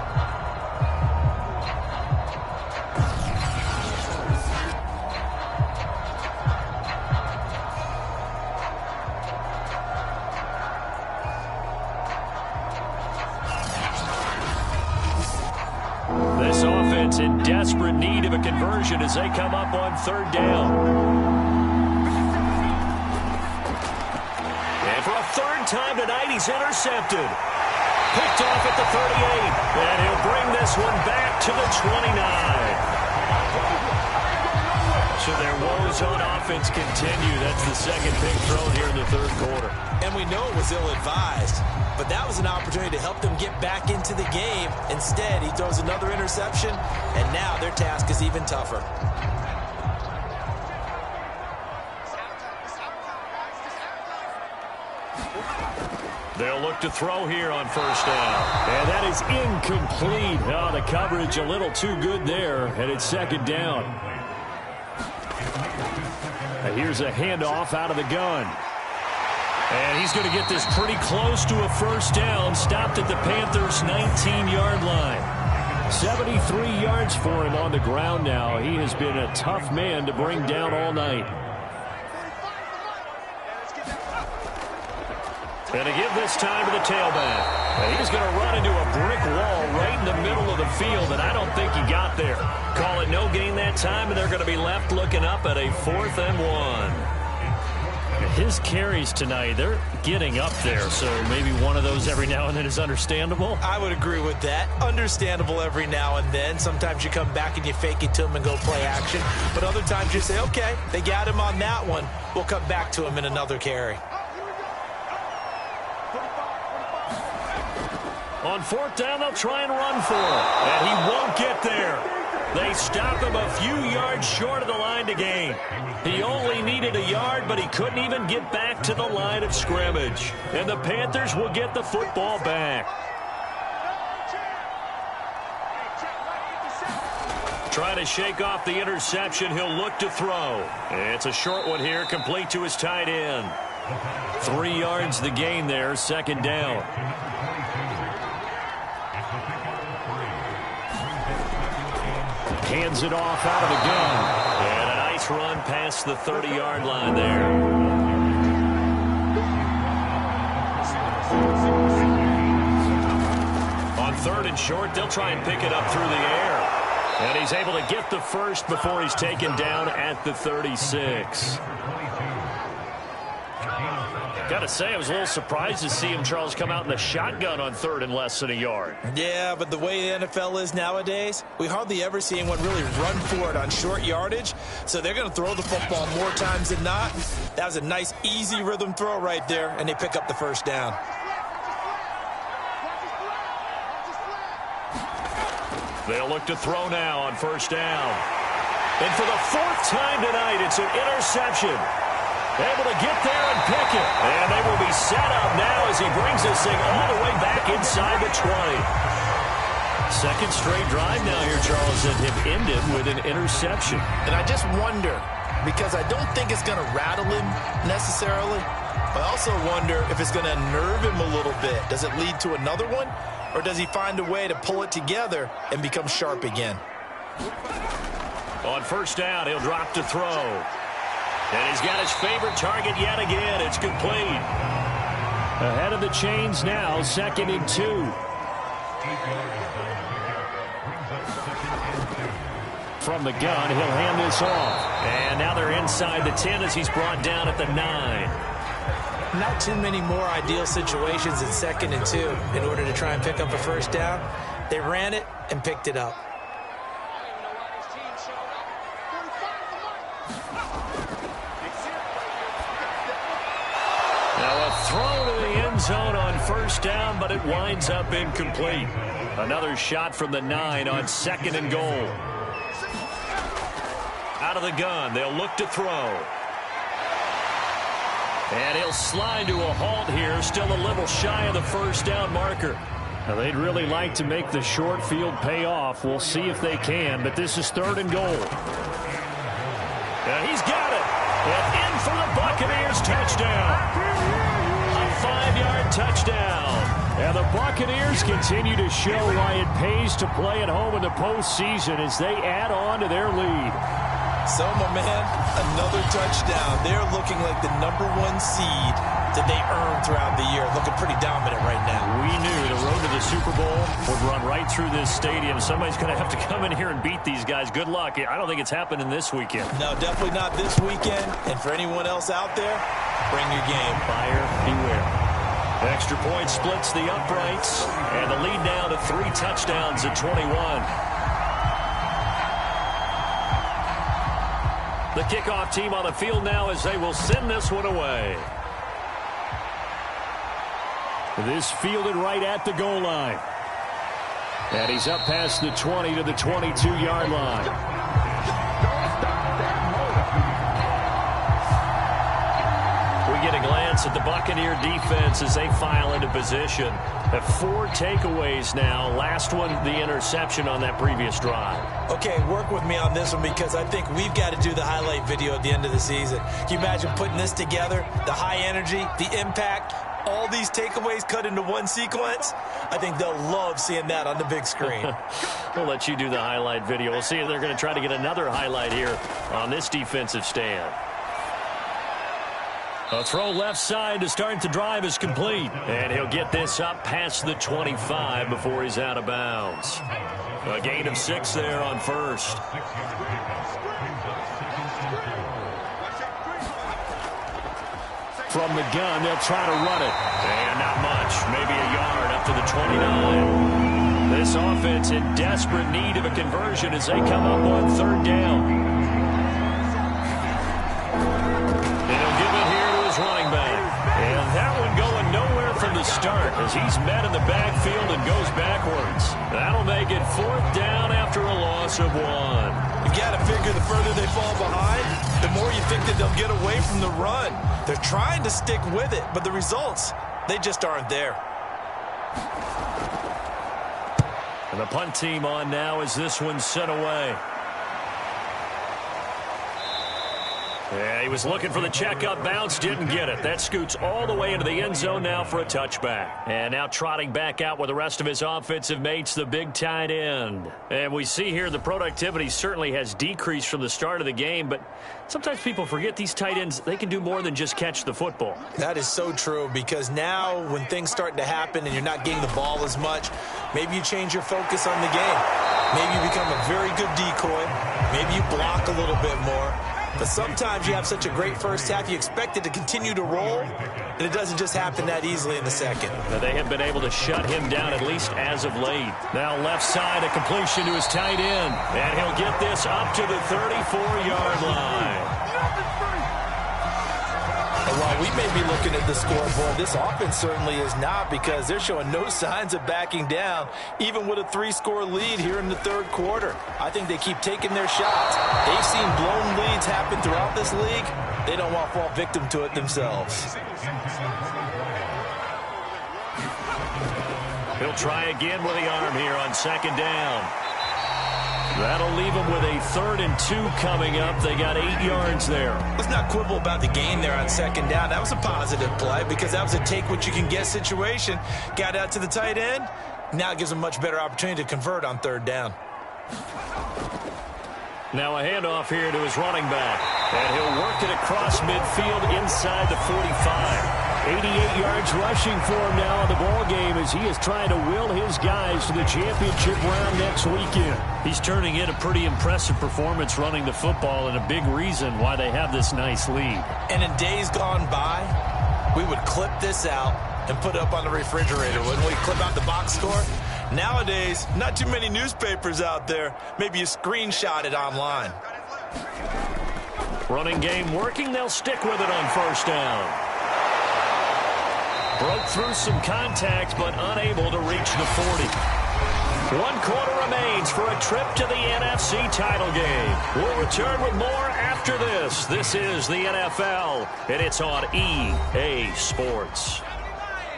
This offense in desperate need of a conversion as they come up on third down. And for a third time tonight, he's intercepted. Picked off at the 38. And he'll bring this one back to the 29. So their woes on offense continue. That's the second pick thrown here in the third quarter. And we know it was ill-advised, but that was an opportunity to help them get back into the game. Instead, he throws another interception, and now their task is even tougher. They'll look to throw here on first down. And that is incomplete. Oh, the coverage a little too good there, and it's second down. And here's a handoff out of the gun. And he's going to get this pretty close to a first down. Stopped at the Panthers' 19-yard line. 73 yards for him on the ground now. He has been a tough man to bring down all night. And to give this time to the tailback. And he's going to run into a brick wall right in the middle of the field, and I don't think he got there. Call it no gain that time, and they're going to be left looking up at a 4th and 1. His carries tonight, they're getting up there, so maybe one of those every now and then is understandable. I would agree with that. Understandable every now and then. Sometimes you come back and you fake it to him and go play action. But other times you say, okay, they got him on that one. We'll come back to him in another carry. On fourth down, they'll try and run for him, and he won't get there. They stop him a few yards short of the line to gain. He only needed a yard, but he couldn't even get back to the line of scrimmage. And the Panthers will get the football back. Trying to shake off the interception, he'll look to throw. It's a short one here, complete to his tight end. 3 yards the gain there, second down. Hands it off out of the gun. And a nice run past the 30-yard line there. On third and short, they'll try and pick it up through the air. And he's able to get the first before he's taken down at the 36. Got to say, I was a little surprised to see him, Charles, come out in the shotgun on third and less than a yard. Yeah, but the way the NFL is nowadays, we hardly ever see anyone really run for it on short yardage. So they're going to throw the football more times than not. That was a nice, easy rhythm throw right there, and they pick up the first down. They'll look to throw now on first down. And for the 4th time tonight, it's an interception. Able to get there and pick it. And they will be set up now as he brings this thing all the way back inside the 20. Second straight drive now here, Charles, and him ended with an interception. And I just wonder, because I don't think it's going to rattle him necessarily, but I also wonder if it's going to unnerve him a little bit. Does it lead to another one? Or does he find a way to pull it together and become sharp again? On first down, he'll drop to throw. And he's got his favorite target yet again. It's complete. Ahead of the chains now, 2nd and 2. From the gun, he'll hand this off. And now they're inside the 10 as he's brought down at the 9. Not too many more ideal situations in 2nd and 2 in order to try and pick up a first down. They ran it and picked it up. Throw to the end zone on first down, but it winds up incomplete. Another shot from the 9 on 2nd and goal. Out of the gun, they'll look to throw. And he'll slide to a halt here, still a little shy of the first down marker. Now, they'd really like to make the short field pay off. We'll see if they can, but this is 3rd and goal. And he's got it. And in for the Buccaneers touchdown. A 5-yard touchdown. And the Buccaneers continue to show why it pays to play at home in the postseason as they add on to their lead. So, my man, another touchdown. They're looking like the #1 seed that they earned throughout the year. Looking pretty dominant right now. We knew the road to the Super Bowl would run right through this stadium. Somebody's going to have to come in here and beat these guys. Good luck. I don't think it's happening this weekend. No, definitely not this weekend. And for anyone else out there, bring your game. Buyer beware. Extra point splits the uprights. And the lead now to 3 touchdowns at 21. The kickoff team on the field now as they will send this one away. This fielded right at the goal line. And he's up past the 20 to the 22-yard line. We get a glance at the Buccaneer defense as they file into position. Have 4 takeaways now. Last one, the interception on that previous drive. Okay, work with me on this one because I think we've got to do the highlight video at the end of the season. Can you imagine putting this together? The high energy, the impact, all these takeaways cut into one sequence? I think they'll love seeing that on the big screen. We'll let you do the highlight video. We'll see if they're going to try to get another highlight here on this defensive stand. A throw left side to start the drive is complete. And he'll get this up past the 25 before he's out of bounds. A gain of 6 there on first. From the gun, they'll try to run it. And not much. Maybe a yard up to the 29. This offense in desperate need of a conversion as they come up on 3rd down. Running back. And that one going nowhere from the start as he's met in the backfield and goes backwards. That'll make it 4th down after a loss of 1. You've got to figure the further they fall behind, the more you think that they'll get away from the run. They're trying to stick with it, but the results, they just aren't there. And the punt team on now as this one's sent away. Yeah, he was looking for the checkup bounce, didn't get it. That scoots all the way into the end zone now for a touchback. And now trotting back out with the rest of his offensive mates, the big tight end. And we see here the productivity certainly has decreased from the start of the game, but sometimes people forget these tight ends, they can do more than just catch the football. That is so true because now when things start to happen and you're not getting the ball as much, maybe you change your focus on the game. Maybe you become a very good decoy. Maybe you block a little bit more. But sometimes you have such a great first half, you expect it to continue to roll, and it doesn't just happen that easily in the second. Now they have been able to shut him down, at least as of late. Now left side, a completion to his tight end. And he'll get this up to the 34-yard line. And while we may be looking at the scoreboard, this offense certainly is not because they're showing no signs of backing down, even with a 3-score lead here in the 3rd quarter. I think they keep taking their shots. They've seen blown leads happen throughout this league. They don't want to fall victim to it themselves. He'll try again with the arm here on 2nd down. That'll leave them with a 3rd and 2 coming up. They got 8 yards there. Let's not quibble about the gain there on 2nd down. That was a positive play because that was a take-what-you-can-get situation. Got out to the tight end. Now it gives them a much better opportunity to convert on 3rd down. Now a handoff here to his running back. And he'll work it across midfield inside the 45. 88 yards rushing for him now in the ball game as he is trying to will his guys to the championship round next weekend. He's turning in a pretty impressive performance running the football and a big reason why they have this nice lead. And in days gone by, we would clip this out and put it up on the refrigerator, wouldn't we? Clip out the box score. Nowadays, not too many newspapers out there. Maybe you screenshot it online. Running game working. They'll stick with it on 1st down. Broke through some contact, but unable to reach the 40. 1 quarter remains for a trip to the NFC title game. We'll return with more after this. This is the NFL, and it's on EA Sports.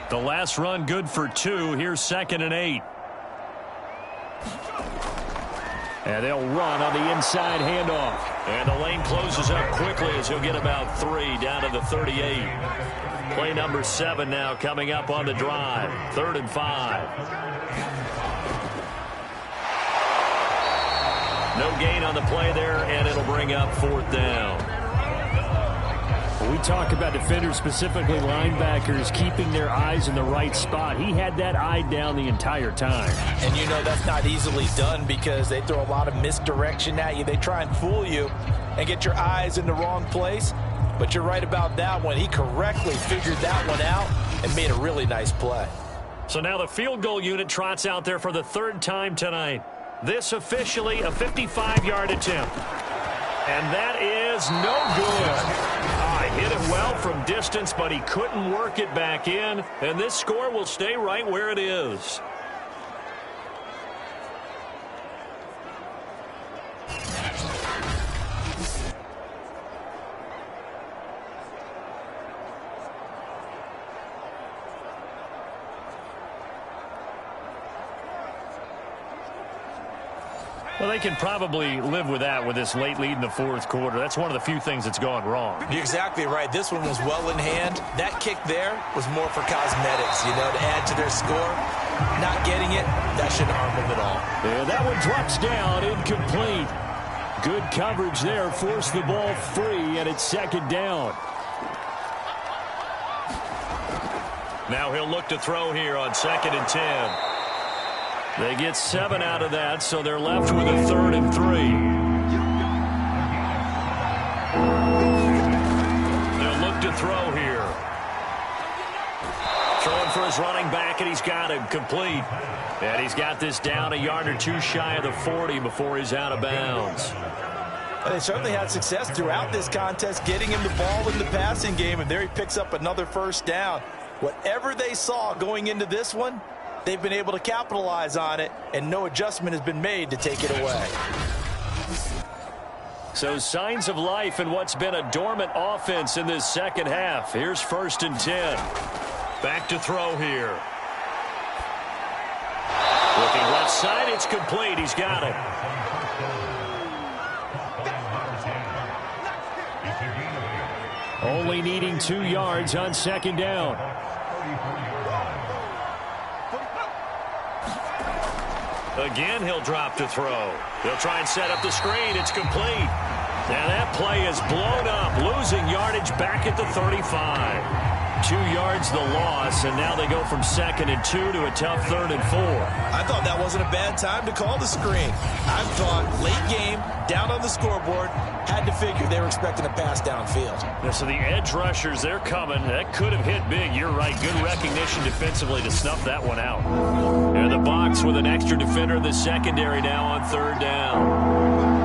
The last run good for 2. Here's 2nd and 8. And they'll run on the inside handoff. And the lane closes up quickly as he'll get about 3 down to the 38. Play number 7 now coming up on the drive. 3rd and 5. No gain on the play there, and it'll bring up 4th down. When we talk about defenders, specifically linebackers, keeping their eyes in the right spot. He had that eye down the entire time. And you know that's not easily done because they throw a lot of misdirection at you. They try and fool you and get your eyes in the wrong place. But you're right about that one. He correctly figured that one out and made a really nice play. So now the field goal unit trots out there for the 3rd time tonight. This officially a 55-yard attempt. And that is no good. Hit it well from distance, but he couldn't work it back in. And this score will stay right where it is. Well, they can probably live with that with this late lead in the 4th quarter. That's one of the few things that's gone wrong. You're exactly right. This one was well in hand. That kick there was more for cosmetics, you know, to add to their score. Not getting it, that shouldn't harm them at all. Yeah, that one drops down, incomplete. Good coverage there, forced the ball free, and it's 2nd down. Now he'll look to throw here on 2nd and 10. They get 7 out of that, so they're left with a 3rd and 3. They'll look to throw here. Throwing for his running back, and he's got him complete. And he's got this down a yard or 2 shy of the 40 before he's out of bounds. Well, they certainly had success throughout this contest, getting him the ball in the passing game, and there he picks up another 1st down. Whatever they saw going into this one, they've been able to capitalize on it, and no adjustment has been made to take it away. So signs of life in what's been a dormant offense in this 2nd half. Here's 1st and 10. Back to throw here. Looking left side, it's complete. He's got it. Only needing 2 yards on 2nd down. Again, he'll drop to throw. He'll try and set up the screen. It's complete. Now that play is blown up, losing yardage back at the 35. 2 yards the loss, and now they go from 2nd and 2 to a tough 3rd and 4. I thought that wasn't a bad time to call the screen. I thought late game, down on the scoreboard, had to figure they were expecting a pass downfield. Yeah, so the edge rushers, they're coming. That could have hit big. You're right. Good recognition defensively to snuff that one out. And the box with an extra defender in the secondary now on 3rd down.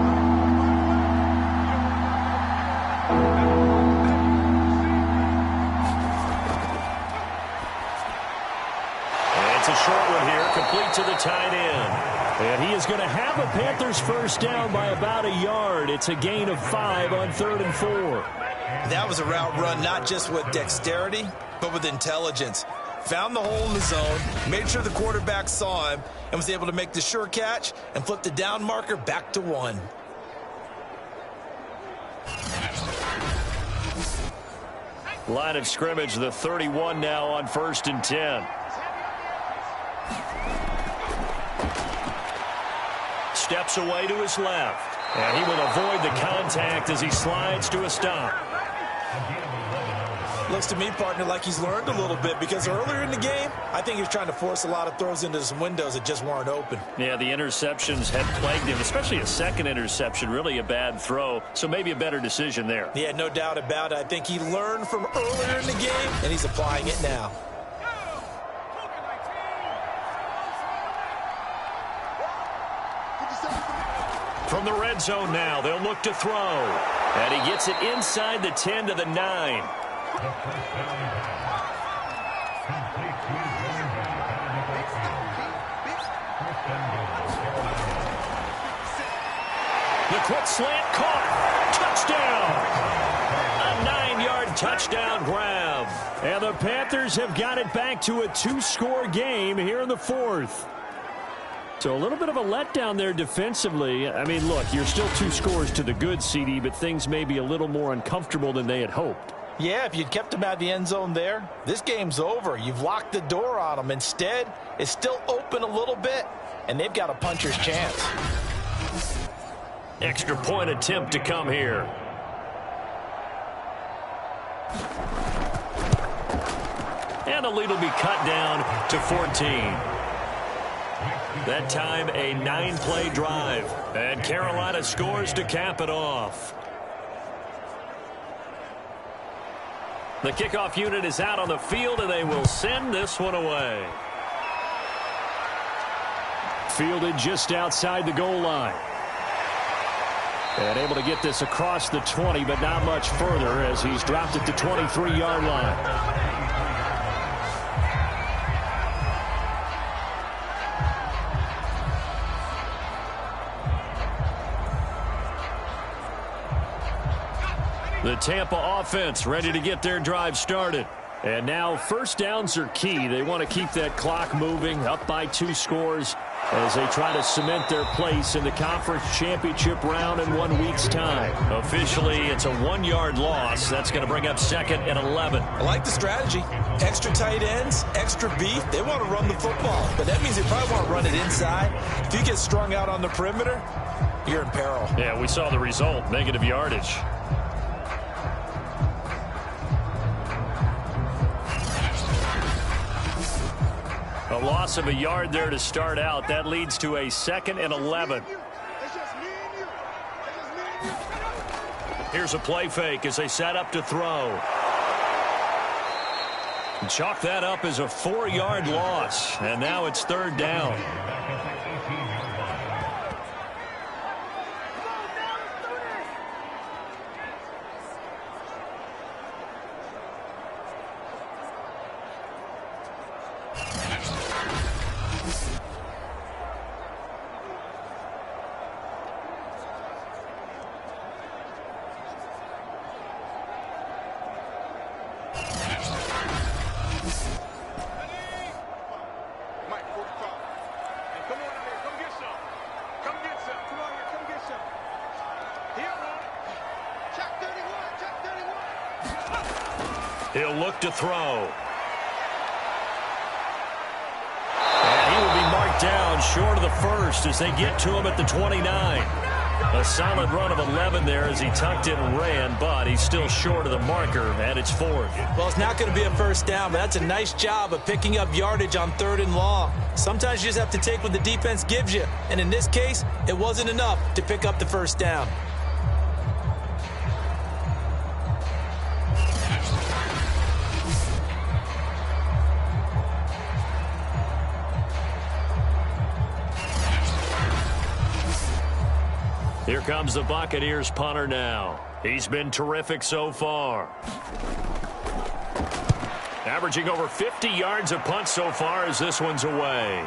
It's a short one here, complete to the tight end. And he is going to have a Panthers 1st down by about a yard. It's a gain of 5 on 3rd and 4. That was a route run not just with dexterity, but with intelligence. Found the hole in the zone, made sure the quarterback saw him, and was able to make the sure catch and flip the down marker back to 1. Line of scrimmage, the 31 now on 1st and 10. Steps away to his left. And he will avoid the contact as he slides to a stop. Looks to me, partner, like he's learned a little bit because earlier in the game, I think he was trying to force a lot of throws into some windows that just weren't open. Yeah, the interceptions had plagued him, especially a second interception, really a bad throw. So maybe a better decision there. Yeah, no doubt about it. I think he learned from earlier in the game, and he's applying it now. From the red zone now, they'll look to throw. And he gets it inside the 10 to the 9. The quick slant caught. Touchdown. A 9-yard touchdown grab. And the Panthers have got it back to a 2-score game here in the fourth. So a little bit of a letdown there defensively. I mean, look, you're still 2 scores to the good, CD, but things may be a little more uncomfortable than they had hoped. Yeah, if you'd kept him out of the end zone there, this game's over. You've locked the door on him. Instead, it's still open a little bit, and they've got a puncher's chance. Extra point attempt to come here. And the lead will be cut down to 14. That time, a 9-play drive. And Carolina scores to cap it off. The kickoff unit is out on the field, and they will send this one away. Fielded just outside the goal line. And able to get this across the 20, but not much further as he's dropped at the 23-yard line. The Tampa offense ready to get their drive started. And now first downs are key. They want to keep that clock moving, up by 2 scores as they try to cement their place in the conference championship round in 1 week's time. Officially, it's a 1-yard loss. That's going to bring up 2nd and 11. I like the strategy. Extra tight ends, extra beef. They want to run the football, but that means they probably want to run it inside. If you get strung out on the perimeter, you're in peril. Yeah, we saw the result, negative yardage. A loss of a yard there to start out. That leads to a 2nd and 11. Here's a play fake as they set up to throw. And chalk that up as a 4-yard loss. And now it's 3rd down. He'll look to throw. And he will be marked down short of the first as they get to him at the 29. A solid run of 11 there as he tucked it and ran, but he's still short of the marker, and it's 4th. Well, it's not going to be a first down, but that's a nice job of picking up yardage on 3rd and long. Sometimes you just have to take what the defense gives you, and in this case, it wasn't enough to pick up the first down. Here comes the Buccaneers punter now. He's been terrific so far. Averaging over 50 yards a punt so far as this one's away.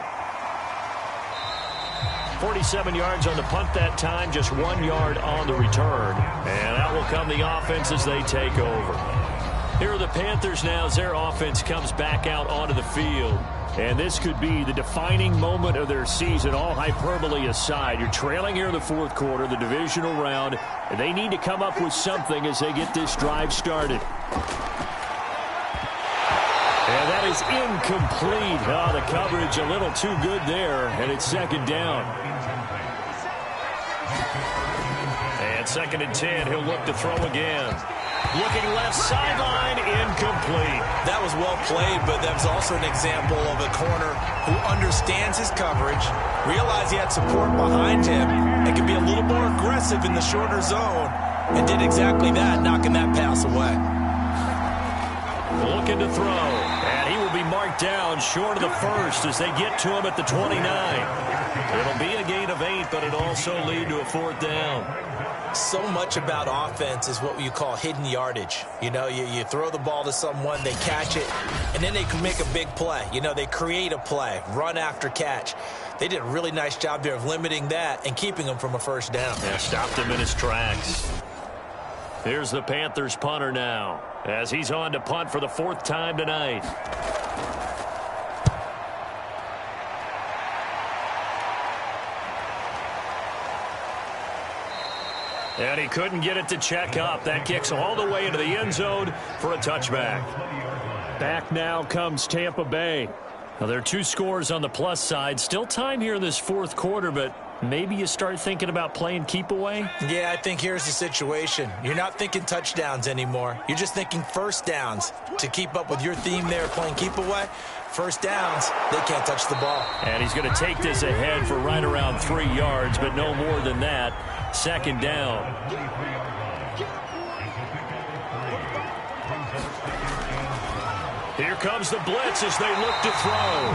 47 yards on the punt that time, just 1 yard on the return. And out will come the offense as they take over. Here are the Panthers now as their offense comes back out onto the field. And this could be the defining moment of their season, all hyperbole aside. You're trailing here in the 4th quarter, the divisional round, and they need to come up with something as they get this drive started. And that is incomplete. Oh, the coverage a little too good there, and it's 2nd down. And 2nd and 10, he'll look to throw again. Looking left sideline, incomplete. That was well played, but that was also an example of a corner who understands his coverage, realized he had support behind him, and can be a little more aggressive in the shorter zone, and did exactly that, knocking that pass away. Looking to throw, and he will be marked down short of the first as they get to him at the 29. It'll be a gain of 8, but it'll also lead to a 4th down. So much about offense is what you call hidden yardage. You know, you throw the ball to someone, they catch it, and then they can make a big play. You know, they create a play, run after catch. They did a really nice job there of limiting that and keeping him from a first down. Yeah, stopped him in his tracks. Here's the Panthers punter now, as he's on to punt for the 4th time tonight. And he couldn't get it to check up. That kicks all the way into the end zone for a touchback. Back now comes Tampa Bay. Now, there are 2 scores on the plus side. Still time here in this 4th quarter, but maybe you start thinking about playing keep away? Yeah, I think here's the situation. You're not thinking touchdowns anymore. You're just thinking first downs. To keep up with your theme there, playing keep away, first downs, they can't touch the ball. And he's going to take this ahead for right around 3 yards, but no more than that. 2nd down. Here comes the blitz as they look to throw.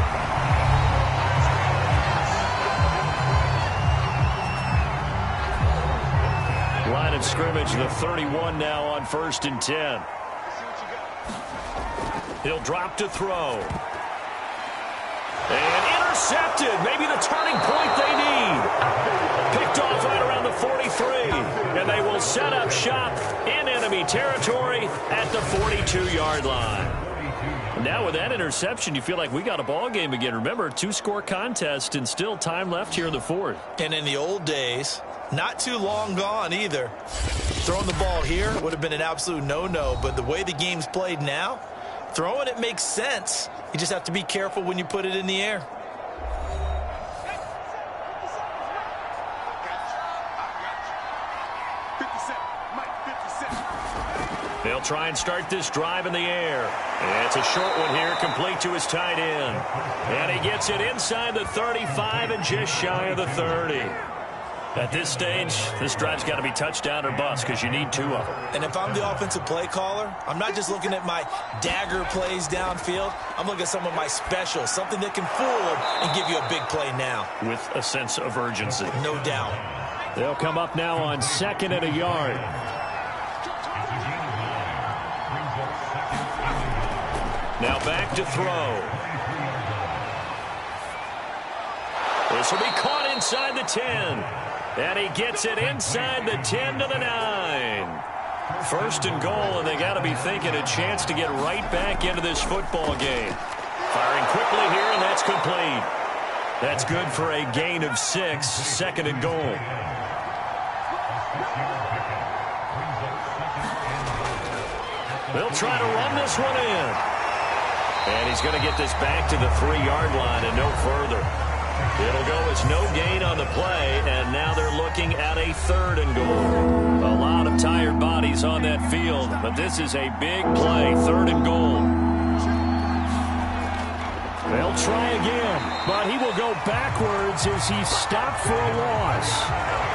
Line of scrimmage, the 31 now on 1st and 10. He'll drop to throw. And intercepted. Maybe the turning point they need. Picked off right around the 43. And they will set up shop in enemy territory at the 42-yard line. Now with that interception, you feel like we got a ball game again. Remember, 2-score contest and still time left here in the 4th. And in the old days, not too long gone either, throwing the ball here would have been an absolute no-no. But the way the game's played now, throwing it makes sense. You just have to be careful when you put it in the air. They'll try and start this drive in the air. And it's a short one here, complete to his tight end. And he gets it inside the 35 and just shy of the 30. At this stage, this drive's got to be touchdown or bust because you need 2 of them. And if I'm the offensive play caller, I'm not just looking at my dagger plays downfield. I'm looking at some of my specials, something that can fool them and give you a big play now. With a sense of urgency. No doubt. They'll come up now on 2nd and a yard. Now back to throw. This will be caught inside the 10. And he gets it inside the 10 to the 9. 1st and goal, and they got to be thinking a chance to get right back into this football game. Firing quickly here, and that's complete. That's good for a gain of 6, 2nd and goal. They'll try to run this one in. And he's going to get this back to the 3-yard line and no further. It'll go as no gain on the play, and now they're looking at a 3rd and goal. A lot of tired bodies on that field, but this is a big play, 3rd and goal. They'll try again, but he will go backwards as he's stopped for a loss.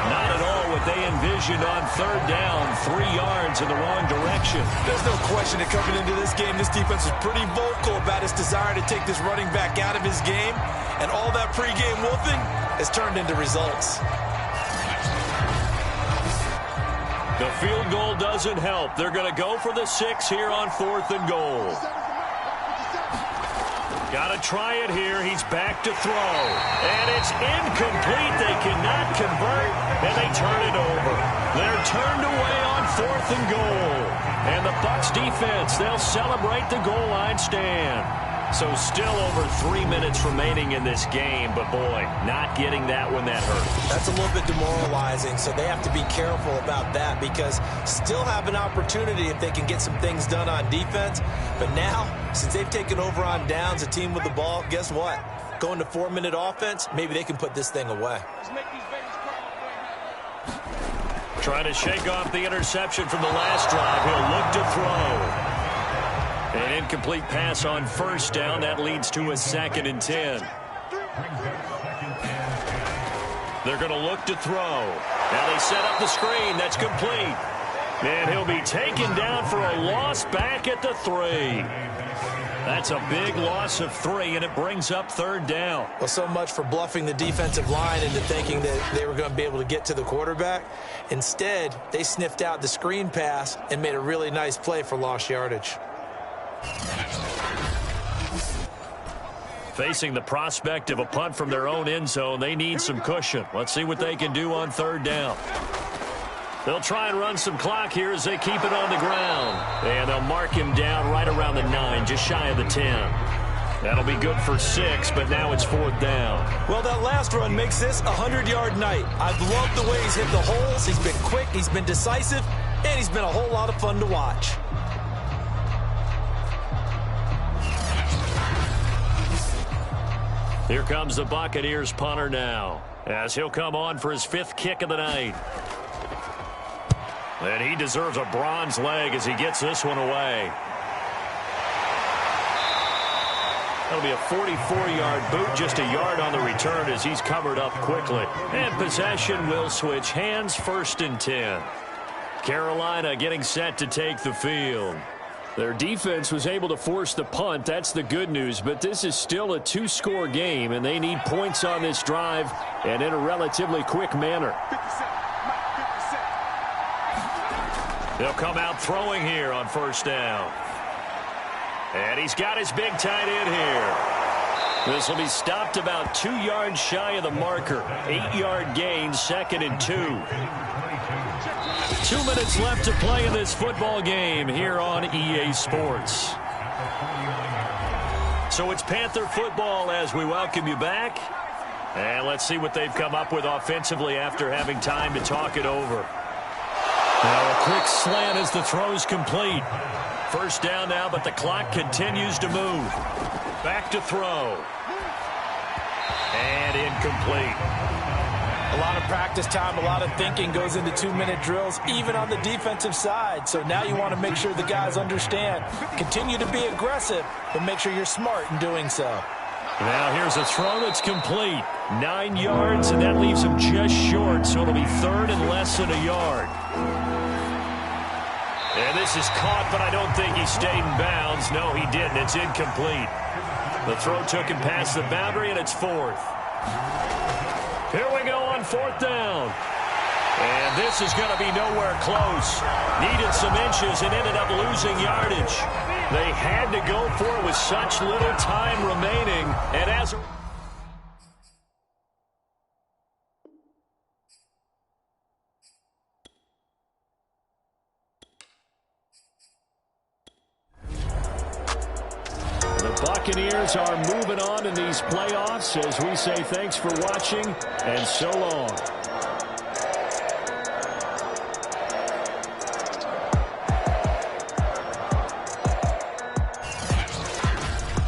Not at all what they envisioned on 3rd down, 3 yards in the wrong direction. There's no question that coming into this game, this defense is pretty vocal about its desire to take this running back out of his game, and all that pregame wolfing has turned into results. The field goal doesn't help. They're going to go for the 6 here on 4th and goal. Got to try it here. He's back to throw. And it's incomplete. They cannot convert, and they turn it over. They're turned away on 4th and goal. And the Bucs defense, they'll celebrate the goal line stand. So still over 3 minutes remaining in this game, but boy, not getting that one that hurt. That's a little bit demoralizing, so they have to be careful about that because still have an opportunity if they can get some things done on defense. But now, since they've taken over on downs, a team with the ball, guess what? Going to 4-minute offense, maybe they can put this thing away. Trying to shake off the interception from the last drive. He'll look to throw. An incomplete pass on 1st down. That leads to a 2nd and 10. They're going to look to throw. Now they set up the screen. That's complete. And he'll be taken down for a loss back at the 3. That's a big loss of 3, and it brings up 3rd down. Well, so much for bluffing the defensive line into thinking that they were going to be able to get to the quarterback. Instead, they sniffed out the screen pass and made a really nice play for lost yardage. Facing the prospect of a punt from their own end zone, they need some cushion. Let's see what they can do on third down. They'll try and run some clock here as they keep it on the ground. And they'll mark him down right around the 9, just shy of the 10. That'll be good for 6, but now it's 4th down. Well, that last run makes this a 100-yard night. I've loved the way he's hit the holes. He's been quick, he's been decisive, and he's been a whole lot of fun to watch. Here comes the Buccaneers punter now, as he'll come on for his 5th kick of the night. And he deserves a bronze leg as he gets this one away. That'll be a 44-yard boot, just a yard on the return as he's covered up quickly. And possession will switch hands, 1st and 10. Carolina getting set to take the field. Their defense was able to force the punt. That's the good news. But this is still a 2-score game, and they need points on this drive and in a relatively quick manner. They'll come out throwing here on 1st down. And he's got his big tight end here. This will be stopped about 2 yards shy of the marker. 8-yard gain, 2nd and 2. 2 minutes left to play in this football game here on EA Sports. So it's Panther football as we welcome you back. And let's see what they've come up with offensively after having time to talk it over. Now a quick slant as the throw's complete. 1st down now, but the clock continues to move. Back to throw. And incomplete. A lot of practice time, a lot of thinking goes into 2-minute drills, even on the defensive side. So now you want to make sure the guys understand. Continue to be aggressive, but make sure you're smart in doing so. Now here's a throw that's complete. 9 yards, and that leaves him just short, so it'll be 3rd and less than a yard. And this is caught, but I don't think he stayed in bounds. No, he didn't. It's incomplete. The throw took him past the boundary, and it's 4th. Here we go on 4th down. And this is going to be nowhere close. Needed some inches and ended up losing yardage. They had to go for it with such little time remaining. And as a Buccaneers are moving on in these playoffs as we say thanks for watching and so long.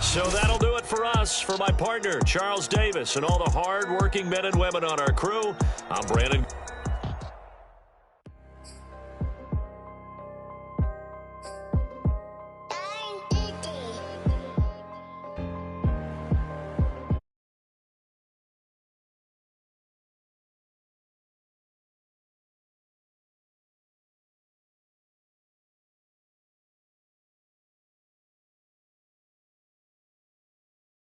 So that'll do it for us. For my partner, Charles Davis, and all the hard-working men and women on our crew, I'm Brandon.